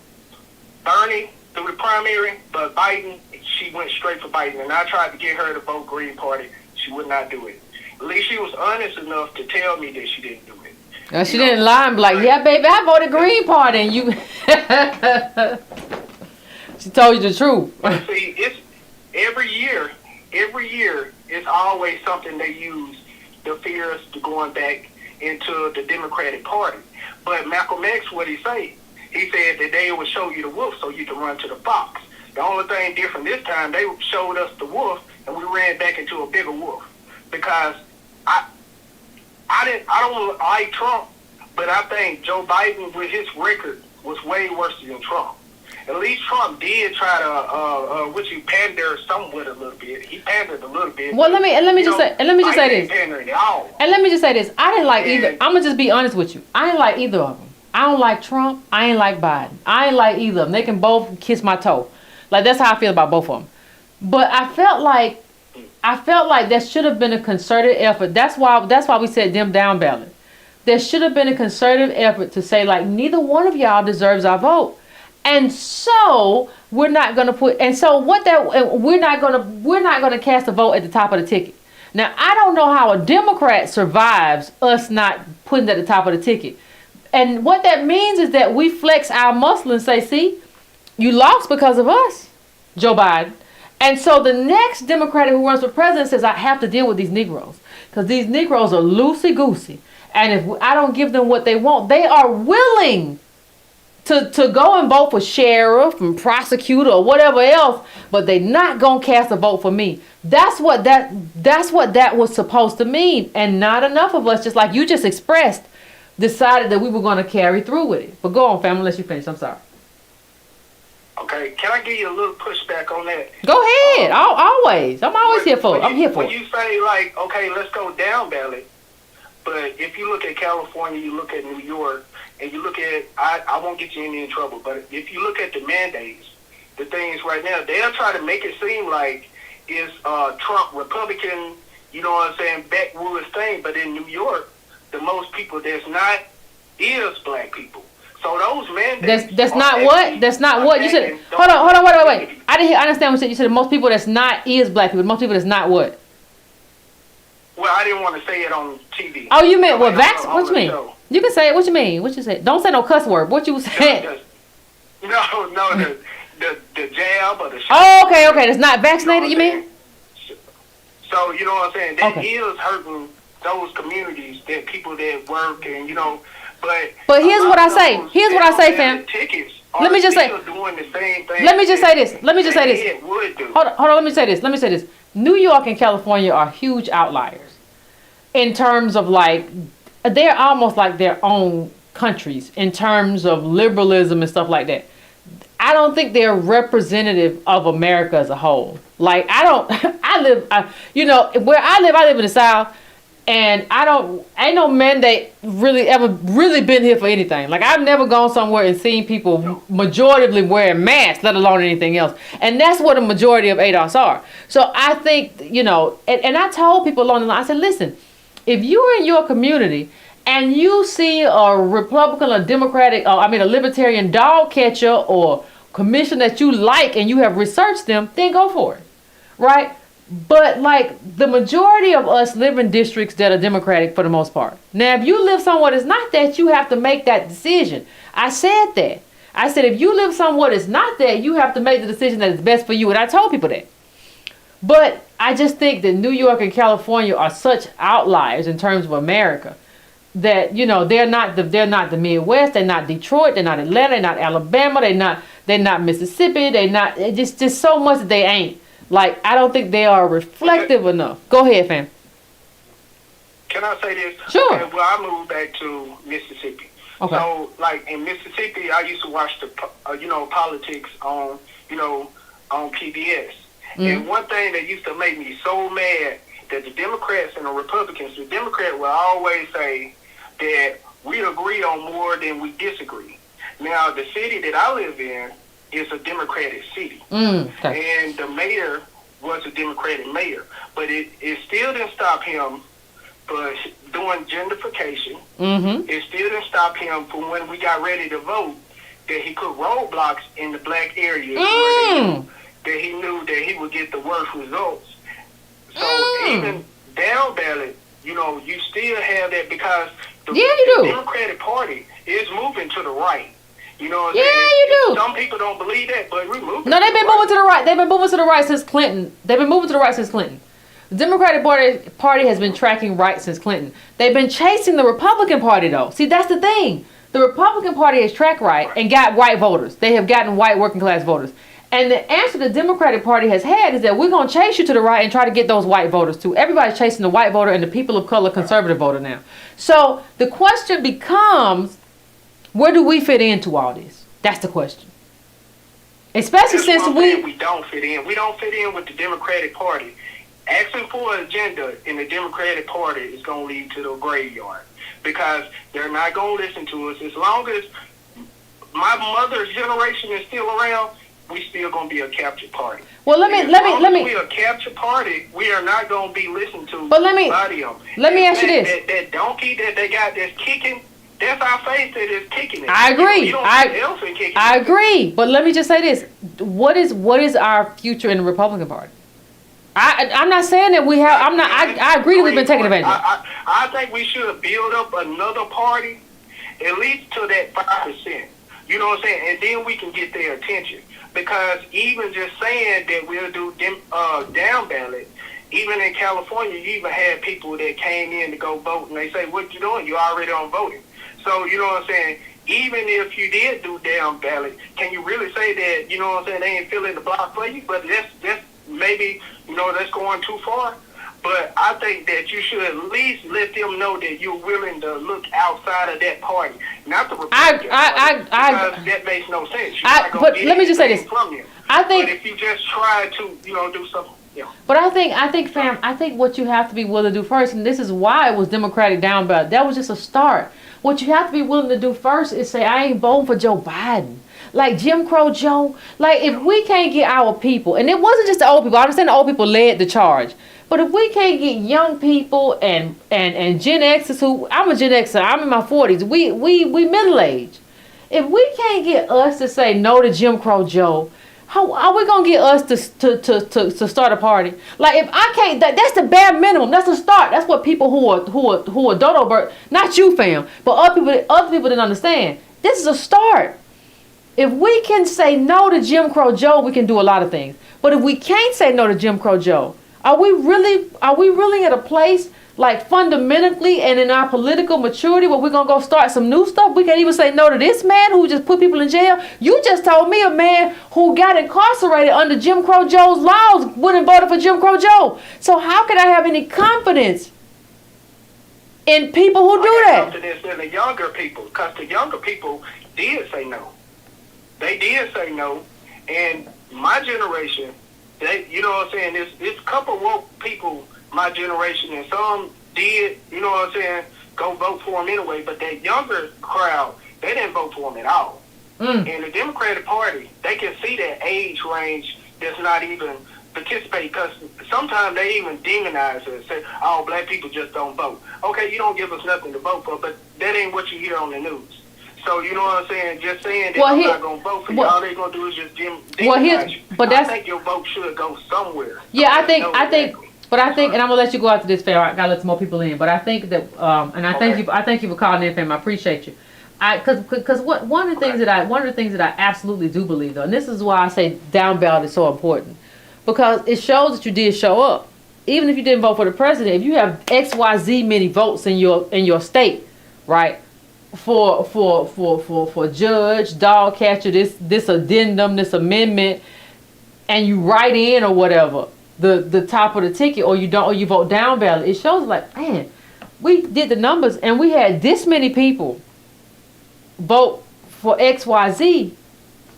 Bernie through the primary, but Biden, she went straight for Biden. And I tried to get her to vote Green Party. She would not do it. At least she was honest enough to tell me that she didn't do it. She didn't lie and be like, yeah, baby, I voted Green Party. And you... She told you the truth. But see, it's every year, it's always something they use to fear us to going back into the Democratic Party. But Malcolm X, what he say? He said that they would show you the wolf so you can run to the fox. The only thing different this time, they showed us the wolf and we ran back into a bigger wolf. Because I don't like Trump, but I think Joe Biden with his record was way worse than Trump. At least Trump did try to, pander somewhat a little bit. He pandered a little bit. Well, let me just say this. Pandering at all. And let me just say this. I didn't like either. I'm gonna just be honest with you. I didn't like either of them. I don't like Trump. I ain't like Biden. I ain't like either of them. They can both kiss my toe. Like, that's how I feel about both of them. But I felt like there should have been a concerted effort. That's why we said them down ballot. There should have been a concerted effort to say, like, neither one of y'all deserves our vote. And so we're not gonna we're not gonna cast a vote at the top of the ticket. Now, I don't know how a Democrat survives us not putting it at the top of the ticket. And what that means is that we flex our muscle and say, see, you lost because of us, Joe Biden. And so the next Democrat who runs for president says, I have to deal with these Negroes because these Negroes are loosey-goosey. And if I don't give them what they want, they are willing to go and vote for sheriff and prosecutor or whatever else, but they're not gonna cast a vote for me. That's what that was supposed to mean. And not enough of us, just like you just expressed, decided that we were gonna carry through with it. But go on, family, unless you finish. I'm sorry. Okay, can I give you a little pushback on that? Go ahead. Always. I'm always here for it. I'm here for it. When you say, like, okay, let's go down ballot, but if you look at California, you look at New York, and you look at, I won't get you in trouble, but if you look at the mandates, the things right now, they'll try to make it seem like it's Trump Republican, you know what I'm saying, backwoods thing, but in New York, the most people that's not is black people. So those mandates... That's not what? You said, hold on, wait. I didn't understand what you said. You said most people that's not is black people. Most people that's not what? Well, I didn't want to say it on TV. Oh, you meant what? What you mean? Show. You can say it. What you mean? What you say? Don't say no cuss word. What you saying? No, the jab or the shot. Oh, okay. That's not vaccinated, you mean? So, you know what I'm saying? That is hurting those communities, that people that work and, you know, but here's what I say. Fam. Let me just say. Doing the same thing. Let me just say this. Hold on. Let me say this. New York and California are huge outliers in terms of, like, they're almost like their own countries in terms of liberalism and stuff like that. I don't think they're representative of America as a whole. Like, where I live in the South, and ain't no mandate ever really been here for anything. Like, I've never gone somewhere and seen people majoritively wearing masks, let alone anything else. And that's what a majority of ADOS are. So I think, and I told people along the line, I said, listen, if you're in your community and you see a Republican or Democratic, a libertarian dog catcher or commission that you like and you have researched them, then go for it, right? But, like, the majority of us live in districts that are Democratic for the most part. Now, if you live somewhere that's not that, you have to make that decision. I said that. I said, if you live somewhere that's not that, you have to make the decision that is best for you. And I told people that. But I just think that New York and California are such outliers in terms of America that, they're not the Midwest, they're not Detroit, they're not Atlanta, they're not Alabama, they're not Mississippi, they're not, it's just so much that they ain't. Like, I don't think they are reflective enough. Go ahead, fam. Can I say this? Sure. Okay, well, I moved back to Mississippi. Okay. So, like, in Mississippi, I used to watch the, politics on PBS. Mm-hmm. And one thing that used to make me so mad that the Democrats and the Republicans, the Democrat will always say that we agree on more than we disagree. Now, the city that I live in is a Democratic city. Okay. And the mayor was a Democratic mayor. But it still didn't stop him for doing gentrification. Mm-hmm. It still didn't stop him from when we got ready to vote that he put roadblocks in the black areas where that he knew that he would get the worst results. So even down ballot, you know, you still have that because the Democratic Party is moving to the right. You know what I'm saying? You do. Some people don't believe that, but we're moving. No, they've been moving to the right. They've been moving to the right since Clinton. They've been moving to the right since Clinton. The Democratic Party has been tracking right since Clinton. They've been chasing the Republican Party, though. See, that's the thing. The Republican Party has tracked right and got white voters. They have gotten white working class voters. And the answer the Democratic Party has had is that we're going to chase you to the right and try to get those white voters too. Everybody's chasing the white voter and the people of color conservative voter now. So the question becomes, where do we fit into all this? That's the question. Especially since we don't fit in. We don't fit in with the Democratic Party. Asking for an agenda in the Democratic Party is going to lead to the graveyard because they're not going to listen to us. As long as my mother's generation is still around, we still going to be a captured party. Well, let me. We are a captured party. We are not going to be listened to. But let me ask you this: that donkey that they got that's kicking. That's our face that is kicking it. I agree. You don't see the elephant kicking I agree. But let me just say this: what is our future in the Republican Party? I'm not saying that we have. I'm not. I agree that we've been taking advantage. I think we should build up another party, at least to that 5%. You know what I'm saying? And then we can get their attention. Because even just saying that we'll do down ballot, even in California, you even had people that came in to go vote, and they say, "What you doing? You already on voting." So you know what I'm saying? Even if you did do down ballot, can you really say that, you know what I'm saying, they ain't filling the block for you? But that's maybe, you know, that's going too far. But I think that you should at least let them know that you're willing to look outside of that party, not the Republican Party, because that makes no sense. But let me just say this. I think, but if you just try to, you know, do something. Yeah. But I think what you have to be willing to do first, and this is why it was Democratic down ballot. That was just a start. What you have to be willing to do first is say, I ain't voting for Joe Biden. Like Jim Crow Joe. Like if we can't get our people, and it wasn't just the old people. I understand the old people led the charge. But if we can't get young people and Gen Xers who, I'm a Gen Xer, I'm in my 40s, we middle-aged. If we can't get us to say no to Jim Crow Joe, how are we gonna get us to start a party? Like if I can't, that's the bare minimum. That's a start. That's what people who are dodo bird, not you fam, but other people didn't understand. This is a start. If we can say no to Jim Crow Joe, we can do a lot of things. But if we can't say no to Jim Crow Joe, are we really at a place like fundamentally and in our political maturity where we're gonna go start some new stuff? We can't even say no to this man who just put people in jail. You just told me a man who got incarcerated under Jim Crow Joe's laws wouldn't vote for Jim Crow Joe. So how can I have any confidence in people who do that? Confidence in the younger people, because the younger people did say no. They did say no, and my generation, they, you know what I'm saying, it's a couple woke people, my generation, and some did, you know what I'm saying, go vote for him anyway, but that younger crowd, they didn't vote for him at all. And the Democratic Party, they can see that age range does not even participate, because sometimes they even demonize us, say, oh, black people just don't vote. Okay, you don't give us nothing to vote for, but that ain't what you hear on the news. So, you know what I'm saying? Just saying that I'm not going to vote for you, all they're going to do is just demonize you. But I think your vote should go somewhere. Yeah, I think, and I'm going to let you go after this, fam. I got to let some more people in. But I think that, and I thank you for calling in, fam. I appreciate you. Because one of the things that I absolutely do believe, though, and this is why I say down ballot is so important, because it shows that you did show up. Even if you didn't vote for the president, if you have XYZ many votes in your state, right? For judge, dog catcher, this addendum, this amendment, and you write in or whatever the top of the ticket, or you don't, or you vote down ballot, it shows like, man, we did the numbers and we had this many people vote for XYZ,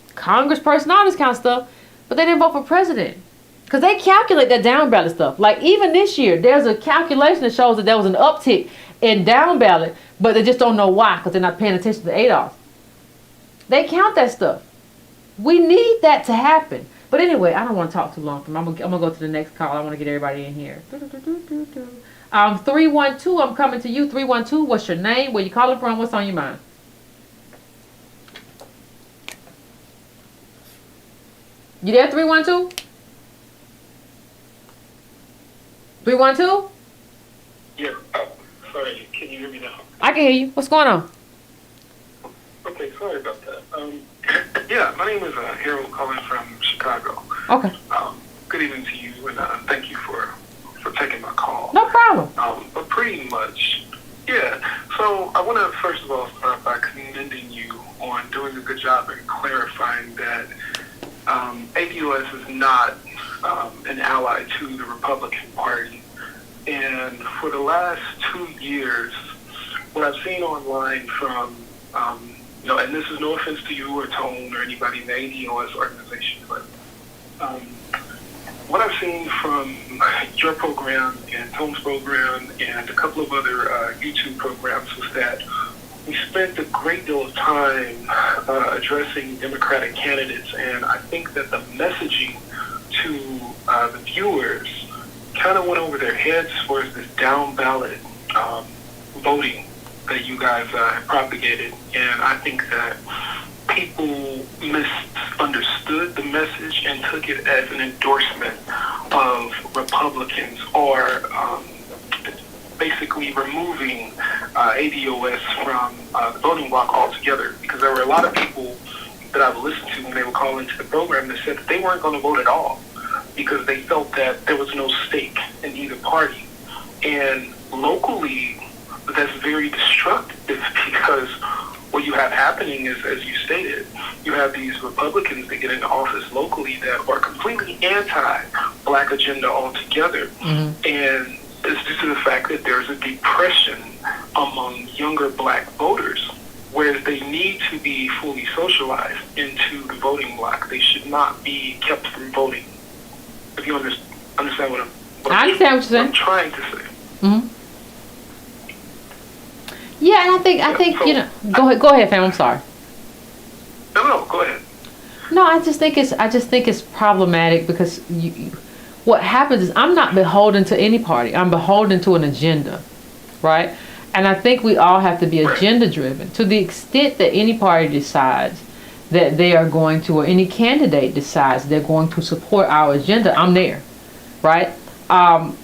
congressperson, all this kind of stuff, but they didn't vote for president. Because they calculate that down ballot stuff. Like even this year, there's a calculation that shows that there was an uptick in down ballot, but they just don't know why, because they're not paying attention to ADOS. They count that stuff. We need that to happen. But anyway, I don't want to talk too long. I'm gonna go to the next call. I want to get everybody in here. 312, I'm coming to you. 312, what's your name? Where you calling from? What's on your mind? You there, 312? 312? Yeah. Sorry, can you hear me now? I can hear you. What's going on? Okay, sorry about that. Yeah, my name is Harold, calling from Chicago. Okay. Good evening to you, and thank you for taking my call. No problem. But pretty much, yeah. So I want to first of all start by commending you on doing a good job in clarifying that ADOS is not an ally to the Republican Party. And for the last 2 years, what I've seen online from, and this is no offense to you or Tone or anybody in the ADOS organization, but what I've seen from your program and Tone's program and a couple of other YouTube programs was that we spent a great deal of time addressing Democratic candidates, and I think that the messaging to the viewers kind of went over their heads as far as this down ballot voting that you guys have propagated, and I think that people misunderstood the message and took it as an endorsement of Republicans or basically removing ADOS from the voting bloc altogether, because there were a lot of people that I've listened to when they would call into the program that said that they weren't going to vote at all because they felt that there was no stake in either party. And locally, that's very destructive because what you have happening is, as you stated, you have these Republicans that get into office locally that are completely anti-black agenda altogether. Mm-hmm. And it's due to the fact that there's a depression among younger black voters, whereas they need to be fully socialized into the voting bloc. They should not be kept from voting. If you understand what I'm trying to say. Mm-hmm. Yeah, and I think so, go ahead, fam. I'm sorry. No, go ahead. No, I just think it's problematic because what happens is I'm not beholden to any party. I'm beholden to an agenda, right? And I think we all have to be agenda driven. To the extent that any party decides that they are going to, or any candidate decides they're going to support our agenda, I'm there, right? And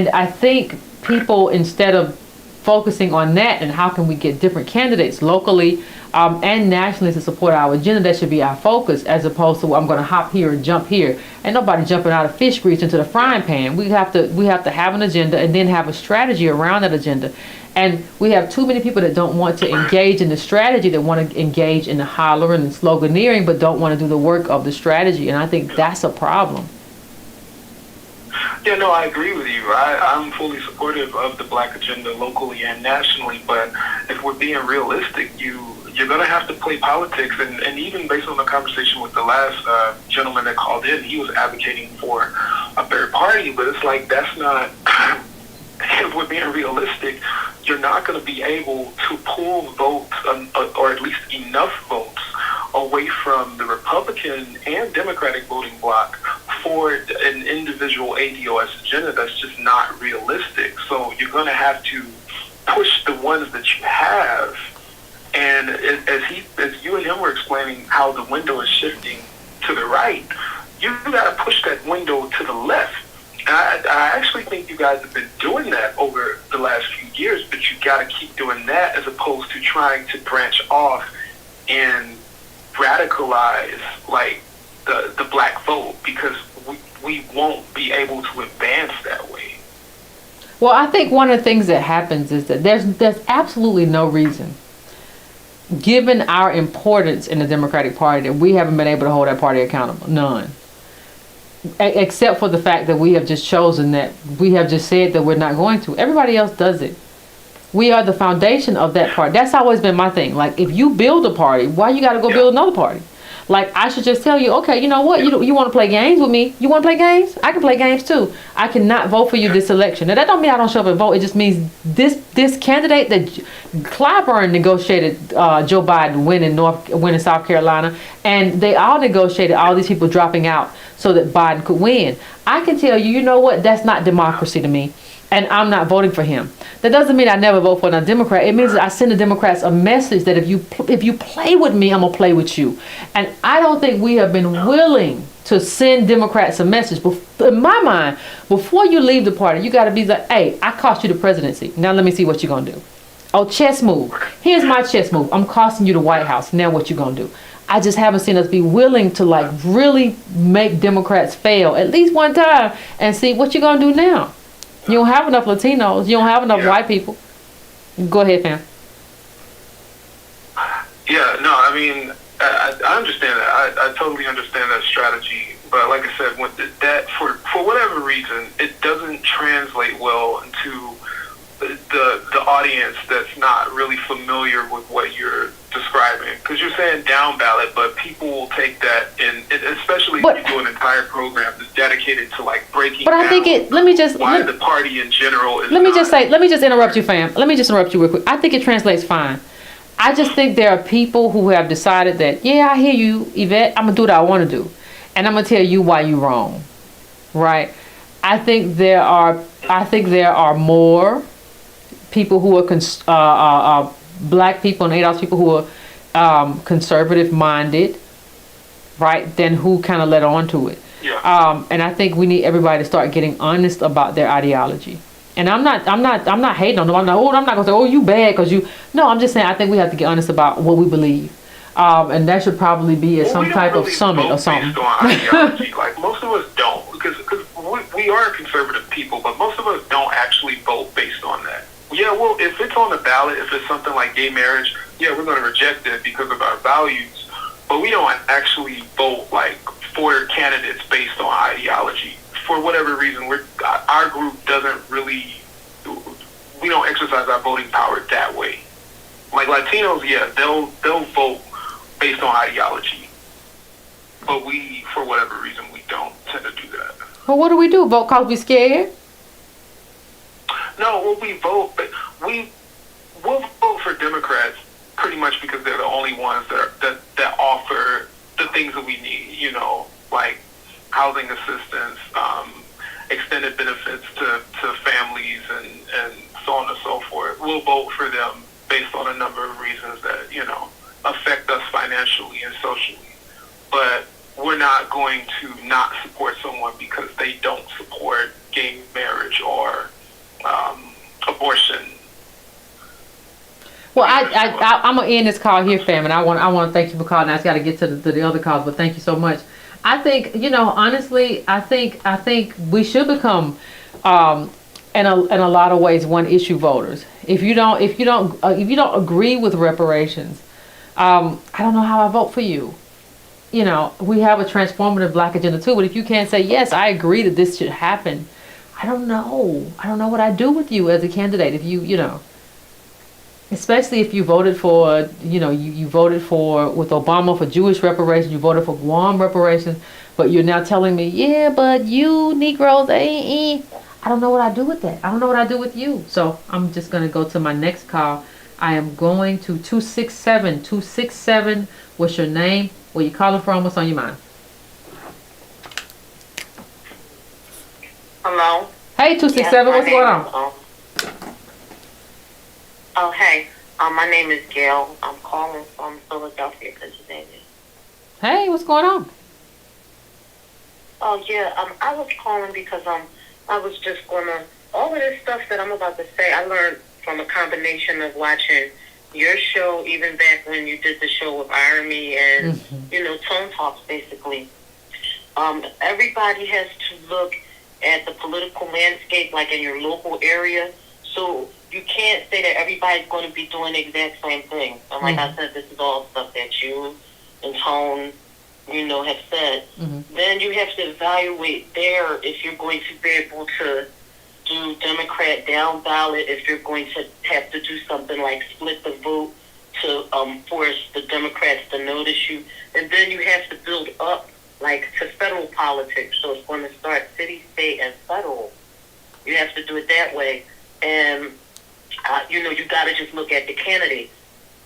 I think people, instead of focusing on that and how can we get different candidates locally and nationally to support our agenda, that should be our focus, as opposed to, well, I'm going to hop here and jump here. Ain't nobody jumping out of fish grease into the frying pan. We have to have an agenda and then have a strategy around that agenda. And we have too many people that don't want to engage in the strategy, that want to engage in the hollering and sloganeering, but don't want to do the work of the strategy. And I think that's a problem. Yeah, no, I agree with you. I'm fully supportive of the black agenda locally and nationally, but if we're being realistic, you're going to have to play politics. And even based on the conversation with the last gentleman that called in, he was advocating for a third party, but it's like that's not... If we're being realistic, you're not going to be able to pull votes, or at least enough votes, away from the Republican and Democratic voting bloc for an individual ADOS agenda. That's just not realistic. So you're going to have to push the ones that you have. And as you and him were explaining how the window is shifting to the right, you got to push that window to the left. I actually think you guys have been doing that over the last few years, but you got to keep doing that as opposed to trying to branch off and radicalize like the black vote, because we won't be able to advance that way. Well, I think one of the things that happens is that there's absolutely no reason, given our importance in the Democratic Party, that we haven't been able to hold that party accountable. None. Except for the fact that we have just chosen that, we have just said that we're not going to. Everybody else does it. We are the foundation of that party. That's always been my thing. Like, if you build a party, why you got to go build another party? Like, I should just tell you, okay, you know what? You want to play games with me? You want to play games? I can play games too. I cannot vote for you this election. Now, that don't mean I don't show up and vote. It just means this candidate that Clyburn negotiated Joe Biden winning South Carolina, and they all negotiated all these people dropping out so that Biden could win. I can tell you, you know what? That's not democracy to me. and I'm not voting for him. That doesn't mean I never vote for another Democrat. It means that I send the Democrats a message that if you play with me, I'm gonna play with you. And I don't think we have been willing to send Democrats a message. In my mind, before you leave the party, you got to be like, hey, I cost you the presidency. Now let me see what you're gonna do. Oh, chess move. Here's my chess move. I'm costing you the White House. Now what you gonna do? I just haven't seen us be willing to like really make Democrats fail at least one time and see what you're gonna do now. You don't have enough Latinos. You don't have enough white people. Go ahead, fam. Yeah, no, I mean, I understand that. I totally understand that strategy. But like I said, that for whatever reason, it doesn't translate well into the audience that's not really familiar with what you're describing. Because you're saying down ballot, but people will take that, and especially if you do an entire program that's dedicated to like breaking down. But I think why the party in general is. Let me just interrupt you, fam. Let me just interrupt you real quick. I think it translates fine. I just think there are people who have decided that, yeah, I hear you, Yvette. I'm gonna do what I want to do, and I'm gonna tell you why you're wrong, right? I think there are more people who are black people and ADOS people who are conservative minded, right? Than who kind of let on to it. Yeah. And I think we need everybody to start getting honest about their ideology. And I'm not hating on them. I'm not gonna say, oh, you bad because you. No, I'm just saying I think we have to get honest about what we believe. And that should probably be at some type of summit or something. Based on ideology. Like most of us don't, because we are conservative people, but most of us don't actually vote based on that. Yeah, well, if it's on the ballot, if it's something like gay marriage, yeah, we're going to reject it because of our values. But we don't actually vote like for candidates based on ideology. For whatever reason, our group doesn't really. We don't exercise our voting power that way. Like Latinos, yeah, they'll vote based on ideology. But we, for whatever reason, we don't tend to do that. Well, what do we do? Vote because we scared? No, well, we vote, but we'll vote for Democrats pretty much because they're the only ones that offer the things that we need. You know, like housing assistance, extended benefits to families, and so on and so forth. We'll vote for them based on a number of reasons that, you know, affect us financially and socially. But we're not going to not support someone because they don't support gay marriage or abortion. Well, I'm gonna end this call here, fam, and I want to thank you for calling. I just got to get to the other calls, but thank you so much. I think, you know, honestly, I think we should become, in a lot of ways, one issue voters. If you don't agree with reparations, I don't know how I vote for you. You know, we have a transformative black agenda too, but if you can't say, yes, I agree that this should happen, I don't know what I do with you as a candidate. If you know, especially if you voted for, you know, you voted for, with Obama, for Jewish reparations, you voted for Guam reparations, but you're now telling me, yeah, but you Negroes, I don't know what I do with that. I don't know what I do with you. So I'm just going to go to my next call. I am going to 267. What's your name? Where you calling from? What's on your mind? Hello? Hey, 267, what's going on? Oh, hey. My name is Gail. I'm calling from Philadelphia, Pennsylvania. Hey, what's going on? Oh, yeah. I was calling because I was just going to... All of this stuff that I'm about to say, I learned from a combination of watching your show, even back when you did the show with Irony and, you know, Tone Talks, basically. Everybody has to look at the political landscape, like in your local area. So you can't say that everybody's going to be doing the exact same thing. And like I said, this is all stuff that you and Tone, you know, have said. Then you have to evaluate there if you're going to be able to do Democrat down ballot, if you're going to have to do something like split the vote to force the Democrats to notice you. And then you have to build up, like, to federal politics. So it's going to start city, state, and federal. You have to do it that way. And, you know, you got to just look at the candidates.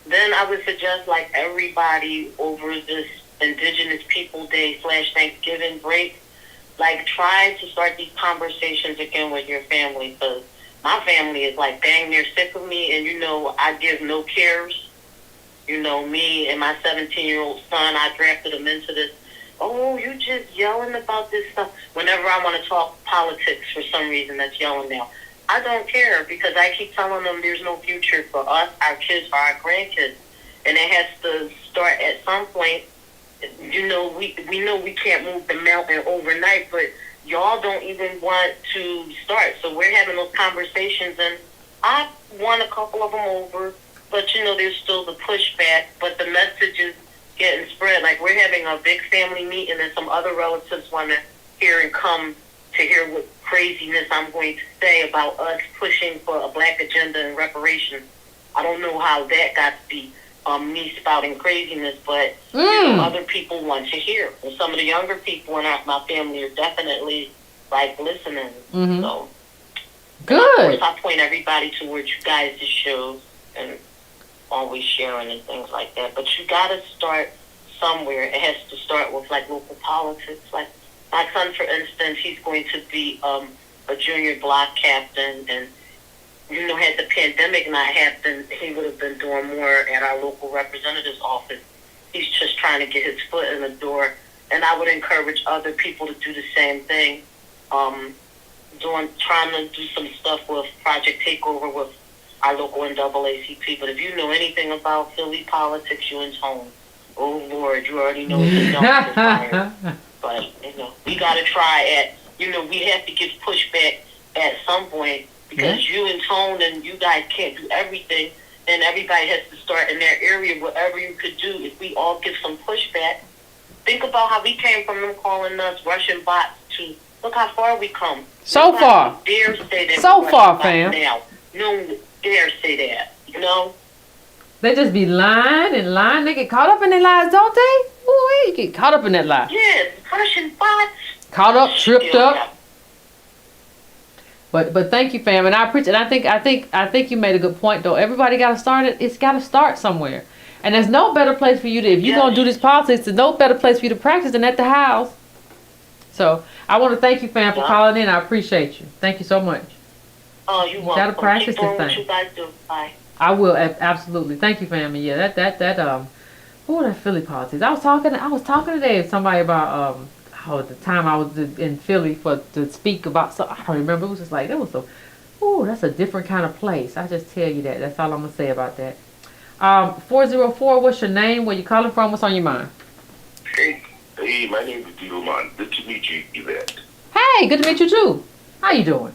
Then I would suggest, like, everybody over this Indigenous People Day / Thanksgiving break, like, try to start these conversations again with your family, because my family is like dang near sick of me, and I give no cares. Me and my 17-year-old son, I drafted him into this. Oh, you just yelling about this stuff. Whenever I want to talk politics, for some reason, that's yelling now. I don't care, because I keep telling them there's no future for us, our kids, or our grandkids. And it has to start at some point. We know we can't move the mountain overnight, but y'all don't even want to start. So we're having those conversations, and I won a couple of them over, but there's still the pushback. But the message is getting spread. Like, we're having a big family meeting, and some other relatives want to hear and come to hear what craziness I'm going to say about us pushing for a black agenda and reparations. I don't know how that got to be me spouting craziness, but other people want to hear. And some of the younger people in my family are definitely like listening. Mm-hmm. So good. Of course, I point everybody towards you guys' shows and always sharing and things like that. But you got to start somewhere. It has to start with like local politics. Like my son, for instance, he's going to be a junior block captain, and had the pandemic not happened, he would have been doing more at our local representative's office. He's just trying to get his foot in the door, and I would encourage other people to do the same thing. Trying to do some stuff with Project Takeover with our local NAACP. But if you know anything about Philly politics, you're in tone. Oh Lord, you already know it's a But we got to try at. We have to give pushback at some point. Because you and Tone and you guys can't do everything, and everybody has to start in their area, whatever you could do. If we all give some pushback, think about how we came from them calling us Russian bots to look how far we come. So far. Dare say that. So far, fam. Now. No one dare say that. They just be lying and lying. They get caught up in their lies, don't they? Boy, you get caught up in that lie. Yeah, Russian bots. Caught up, tripped up. But thank you, fam, and I appreciate it. I think you made a good point, though. Everybody got to start it. It's got to start somewhere, and there's no better place for you to, if you're gonna do this politics, there's no better place for you to practice than at the house. So I want to thank you, fam, for calling in. I appreciate you. Thank you so much. Oh, you're welcome. Got to practice Keep doing this what thing. you guys do. Bye. I will absolutely. Thank you, fam. And yeah, that Philly politics. I was talking today to somebody about the time I was in Philly to speak about something. I don't remember. It was just like, that's a different kind of place. I just tell you that. That's all I'm going to say about that. 404, what's your name? Where you calling from? What's on your mind? Hey, my name is Gerrymandering. Good to meet you, Yvette. Hey, good to meet you too. How you doing?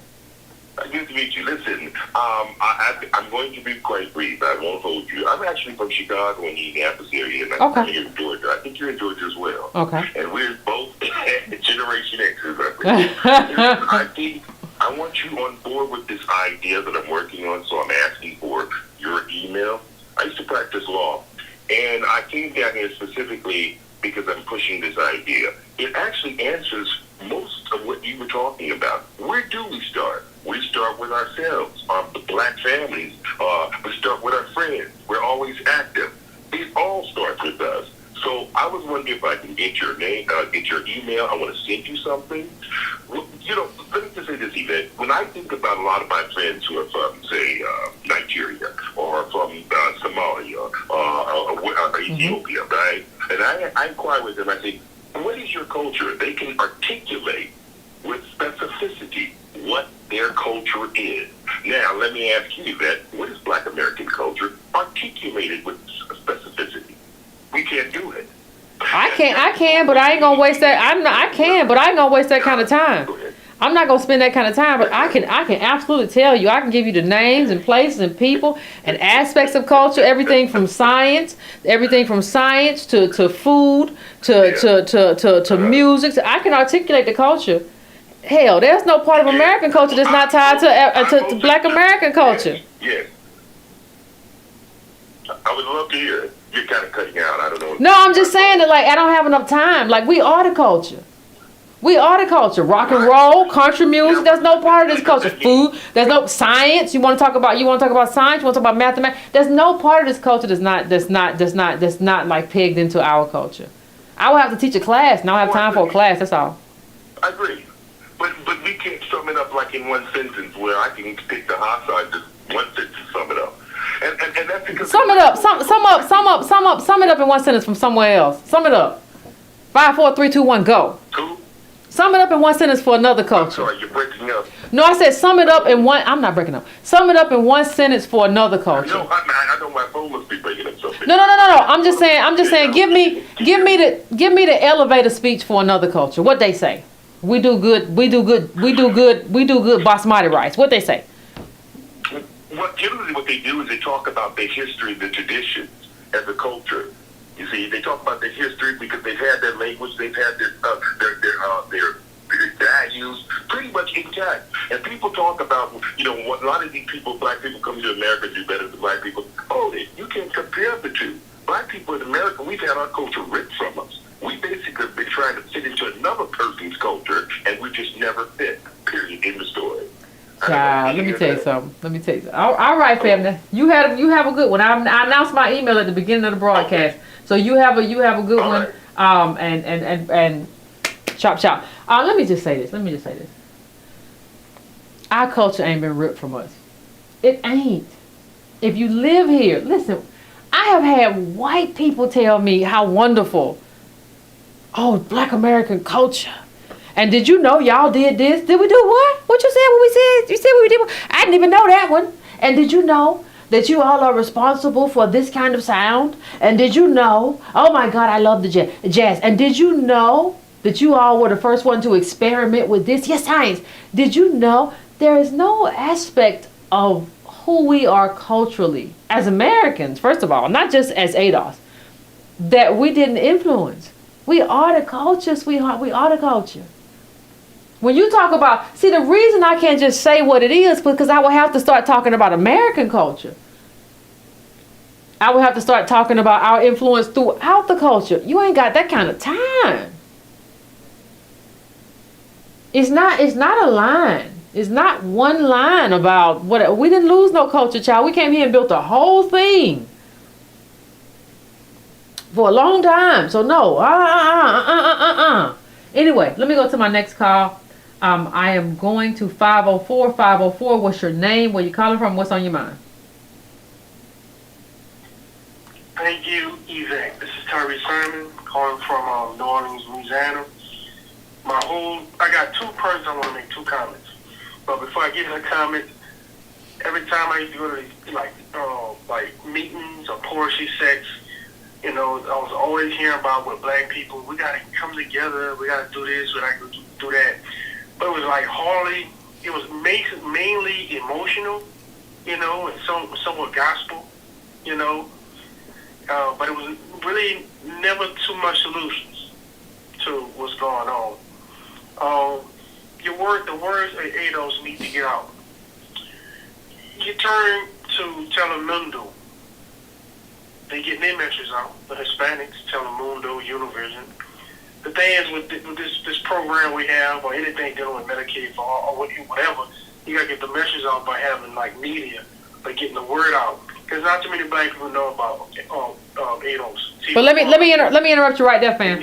Good to meet you. Listen, I'm going to be quite brief. I won't hold you. I'm actually from Chicago and the Indianapolis area, and I'm here in Georgia. I think you're in Georgia as well. Okay. And we're both Generation X's. I think I want you on board with this idea that I'm working on, so I'm asking for your email. I used to practice law, and I came down here specifically because I'm pushing this idea. It actually answers most of what you were talking about. Where do we start? We start with ourselves, the black families. We start with our friends. We're always active. It all starts with us. So I was wondering if I can get your name, get your email. I want to send you something. Well, let me just say this, Yvette. When I think about a lot of my friends who are from, say, Nigeria or from Somalia or Ethiopia, right? And I inquire with them. I say, what is your culture? They can articulate with specificity what their culture is. Now, let me ask you that. What is Black American culture articulated with specificity? We can't do it. I can, but I ain't gonna waste that. I can, but I ain't gonna waste that kind of time. I'm not gonna spend that kind of time, but I can absolutely tell you. I can give you the names and places and people and aspects of culture. Everything from science to food to music. I can articulate the culture. Hell, there's no part of American culture that's not tied to Black American culture. Yes. I would love to hear it. You're kind of cutting out. I don't know. No, I'm just saying that, like, I don't have enough time. Like, we are the culture. We are the culture. Rock and roll, country music. There's no part of this culture. Food. There's no science. You want to talk about science. You want to talk about mathematics. There's no part of this culture that's not like pegged into our culture. I will have to teach a class. Now I have time for a class. That's all. I agree. But we can't sum it it up like in one sentence where I can pick the hot side, just one sentence to sum it up. And that's because Sum it up. Sum it up in one sentence from somewhere else. Sum it up. 5, 4, 3, 2, 1, go. Who? Sum it up in one sentence for another I'm culture. sorry, you're breaking up. No, I said sum it up in one. I'm not breaking up. Sum it up in one sentence for another culture. No, I know my phone must be breaking up something. No. I'm just saying. Give me the elevator speech for another culture. What they say? We do good basmati rice. What they say? Generally what they do is they talk about their history, the traditions as a culture. You see, they talk about their history because they've had their language, they've had their values pretty much intact. And people talk about, a lot of these people, black people come to America do better than black people. Oh, you can't compare the two. Black people in America, we've had our culture ripped from us. We basically have been trying to fit into another person's culture, and we just never fit, period, in the story. Child, let me tell you something. All right, family. You have a good one. I announced my email at the beginning of the broadcast. So you have a good one. And chop. Let me just say this. Our culture ain't been ripped from us. It ain't. If you live here, listen, I have had white people tell me how wonderful, black American culture. And did you know y'all did this? Did we do what? What you said? What we said? You said what we did? I didn't even know that one. And did you know that you all are responsible for this kind of sound? And did you know? Oh my God, I love the jazz. And did you know that you all were the first one to experiment with this? Yes, science. Did you know there is no aspect of who we are culturally as Americans, first of all, not just as ADOS, that we didn't influence? We are the culture, sweetheart. We are the culture. When you talk about, the reason I can't just say what it is because I will have to start talking about American culture. I will have to start talking about our influence throughout the culture. You ain't got that kind of time. It's not a line. It's not one line about what we didn't lose no culture, child. We came here and built the whole thing for a long time. So no, Anyway, let me go to my next call. I am going to 504. 504. What's your name? Where you calling from? What's on your mind? Thank you, Yvette. This is Terry Simon calling from New Orleans, Louisiana. I got two persons I want to make two comments. But before I get into the comments, every time I used to go to like meetings or poetry sets, I was always hearing about with black people, we gotta come together, we gotta do this, we gotta do that. But it was like hardly, it was mainly emotional, and somewhat gospel, but it was really never too much solutions to what's going on. The words of ADOS need to get out. You turn to Telemundo. They get their messages out. The Hispanics, Telemundo, Univision. The thing is with this program we have, or anything dealing with Medicaid or whatever, you gotta get the message out by having media, by getting the word out. Because not too many black people know about ADOS. But let me interrupt you right there, fam.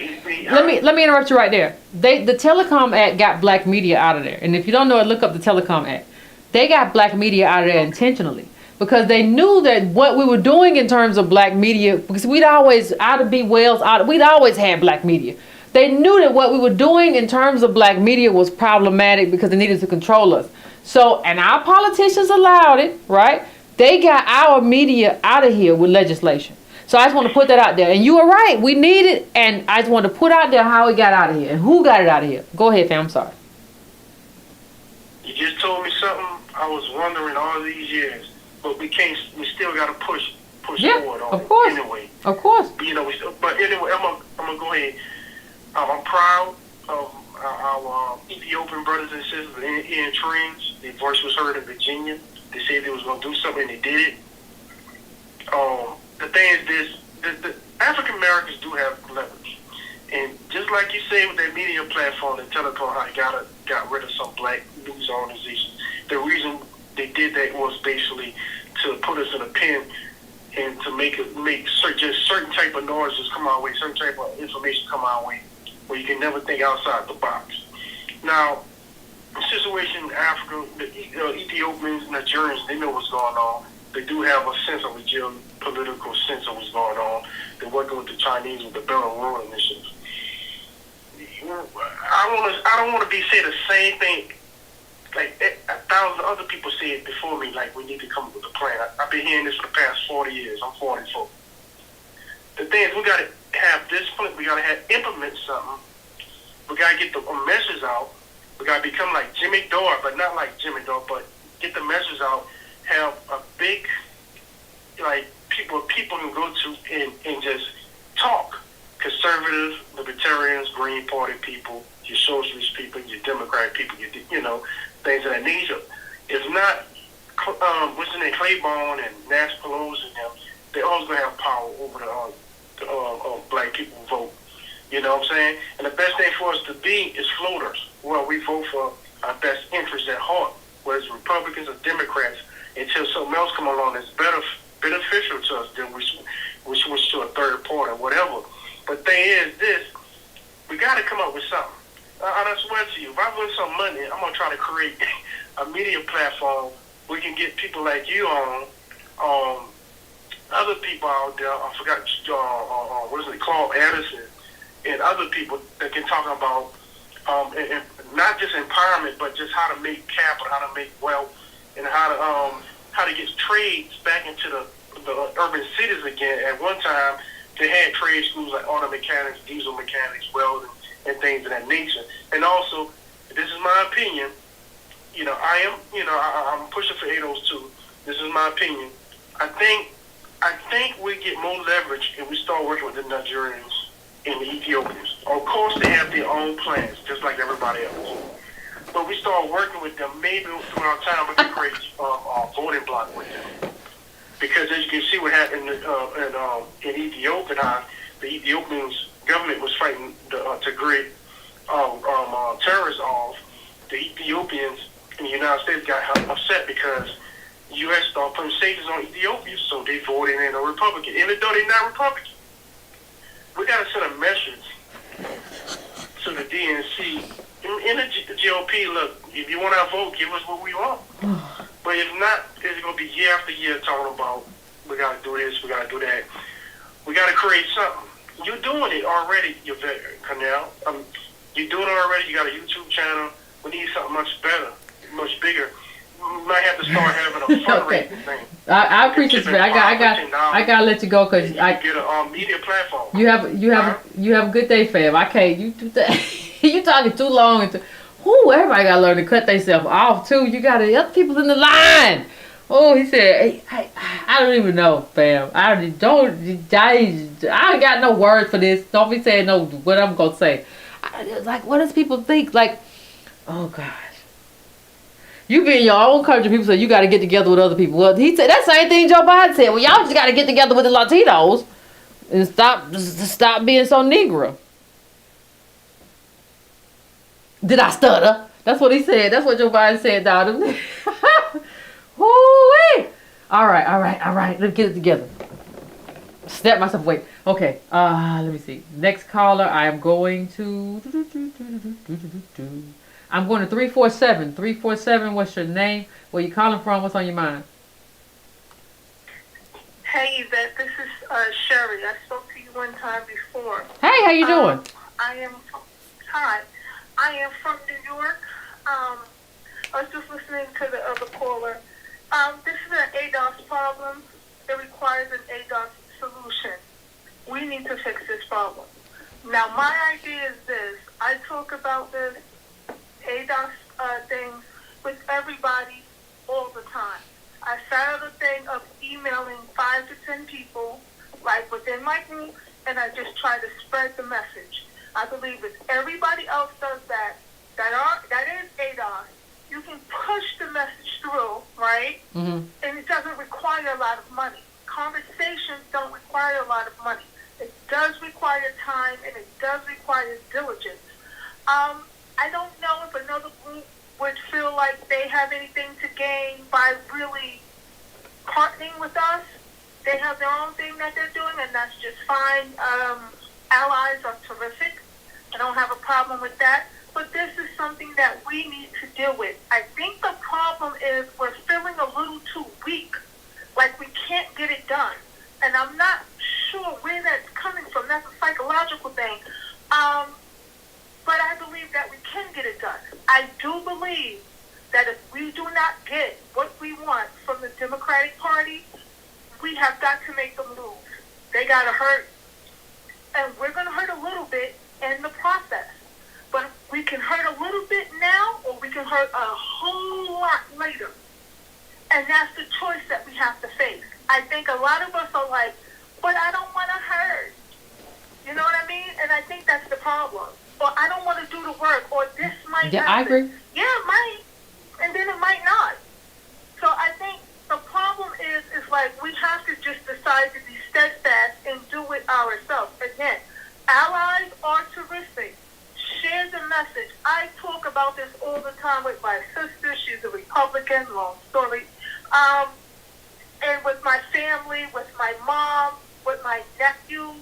Let me interrupt you right there. The Telecom Act got black media out of there, and if you don't know it, look up the Telecom Act. They got black media out of there intentionally because they knew that what we were doing in terms of black media, because we'd always we'd always had black media. They knew that what we were doing in terms of black media was problematic because they needed to control us. So, and our politicians allowed it, right? They got our media out of here with legislation. So I just want to put that out there. And you were right. We need it. And I just want to put out there how it got out of here and who got it out of here. Go ahead, fam. I'm sorry. You just told me something I was wondering all these years. But we still got to push forward on of course. it anyway. Of course. But anyway, I'm going to go ahead. I'm proud of our Ethiopian brothers and sisters in Trends. Their voice was heard in Virginia. They said they was going to do something, and they did it. The thing is this, the African Americans do have leverage. And just like you say with that media platform and Telecom, how they got rid of some black news organizations, the reason they did that was basically to put us in a pen and to make just certain type of noises come our way, certain type of information come our way, where you can never think outside the box. Now, situation in Africa, the Ethiopians, Nigerians, they know what's going on. They do have a sense of a geopolitical sense of what's going on. They're working with the Chinese with the Belt and Road Initiative. I don't want to be say the same thing like 1,000 other people said before me. Like we need to come up with a plan. I've been hearing this for the past 40 years. I'm 44. The thing is, we got to have discipline. We got to implement something. We got to get the message out. We got to become like Jimmy Dore, but not like Jimmy Dore, but get the message out. Have a big, like, people can go to and just talk. Conservatives, libertarians, Green Party people, your socialist people, your Democrat people, you know, things of that nature. If not, what's in there, Clyburn and Nancy Pelosi and them, they're always going to have power over the black people who vote. You know what I'm saying? And the best thing for us to be is floaters. Well, we vote for our best interests at heart, whether it's Republicans or Democrats, until something else come along that's beneficial to us, then we switch to a third party or whatever. But thing is this, we got to come up with something. I swear to you, if I win some money, I'm going to try to create a media platform we can get people like you on, other people out there, I forgot, what is it, Claude Anderson, and other people that can talk about and not just empowerment, but just how to make capital, how to make wealth, and how to get trades back into the urban cities again. At one time, they had trade schools like auto mechanics, diesel mechanics, welding, and things of that nature. And also, this is my opinion. You know, I'm pushing for 802. This is my opinion. I think we get more leverage if we start working with the Nigerians and the Ethiopians. Of course, they have their own plans, just like everybody else. But we start working with them. Maybe throughout time we can create a voting bloc with them. Because as you can see what happened in Ethiopia, how the Ethiopian government was fighting to grid terrorists off. The Ethiopians in the United States got upset because the U.S. started putting sanctions on Ethiopia, so they voted in a Republican, even though they're not Republican. We got to send a message to the DNC and the GOP. Look, if you want our vote, give us what we want. But if not, it's going to be year after year talking about we got to do this, we got to do that. We got to create something. You're doing it already, Cornell. You're doing it already. You got a YouTube channel. We need something much better, much bigger. We might have to start having a fundraising thing. I appreciate it. I gotta let you go because I get a media platform. You have a good day, fam. I can't. You do that. You talking too long. Everybody gotta learn to cut themselves off too. You got other people in the line. Oh, he said, hey, I don't even know, fam. I got no words for this. Don't be saying no. What I'm gonna say? Like, what does people think? Like, oh gosh. You be in your own country, people say you got to get together with other people. Well, he said that same thing Joe Biden said. Well, y'all just got to get together with the Latinos and stop being so Negro. Did I stutter? That's what he said. That's what Joe Biden said, dog. Woo-wee. All right. Let's get it together. Step myself away. Okay. Let me see. Next caller, I am going to... I'm going to 347. 347, what's your name? Where you calling from? What's on your mind? Hey, Yvette, this is Sherry. I spoke to you one time before. Hey, how you doing? I am from New York. I was just listening to the other caller. This is an ADOS problem. It requires an ADOS solution. We need to fix this problem. Now, my idea is this. I talk about this ADOS things with everybody all the time. I started a thing of emailing 5 to 10 people, like within my group, and I just try to spread the message. I believe if everybody else does that is ADOS, you can push the message through, right? Mm-hmm. And it doesn't require a lot of money. Conversations don't require a lot of money. It does require time, and it does require diligence. I don't know if another group would feel like they have anything to gain by really partnering with us. They have their own thing that they're doing, and that's just fine. Allies are terrific. I don't have a problem with that. but this is something that we need to deal with. I think the problem is we're feeling a little too weak, like we can't get it done. And I'm not sure where that's coming from. That's a psychological thing. But I believe that we can get it done. I do believe that if we do not get what we want from the Democratic Party, we have got to make them lose. They got to hurt. And we're going to hurt a little bit in the process. But we can hurt a little bit now, or we can hurt a whole lot later. And that's the choice that we have to face. I think a lot of us are like, but I don't want to hurt. You know what I mean? And I think that's the problem. Or I don't want to do the work, or this might happen. I agree. Yeah, it might. And then it might not. So I think the problem is like we have to just decide to be steadfast and do it ourselves. Again, allies are terrific. Share the message. I talk about this all the time with my sister. She's a Republican, long story. And with my family, with my mom, with my nephew,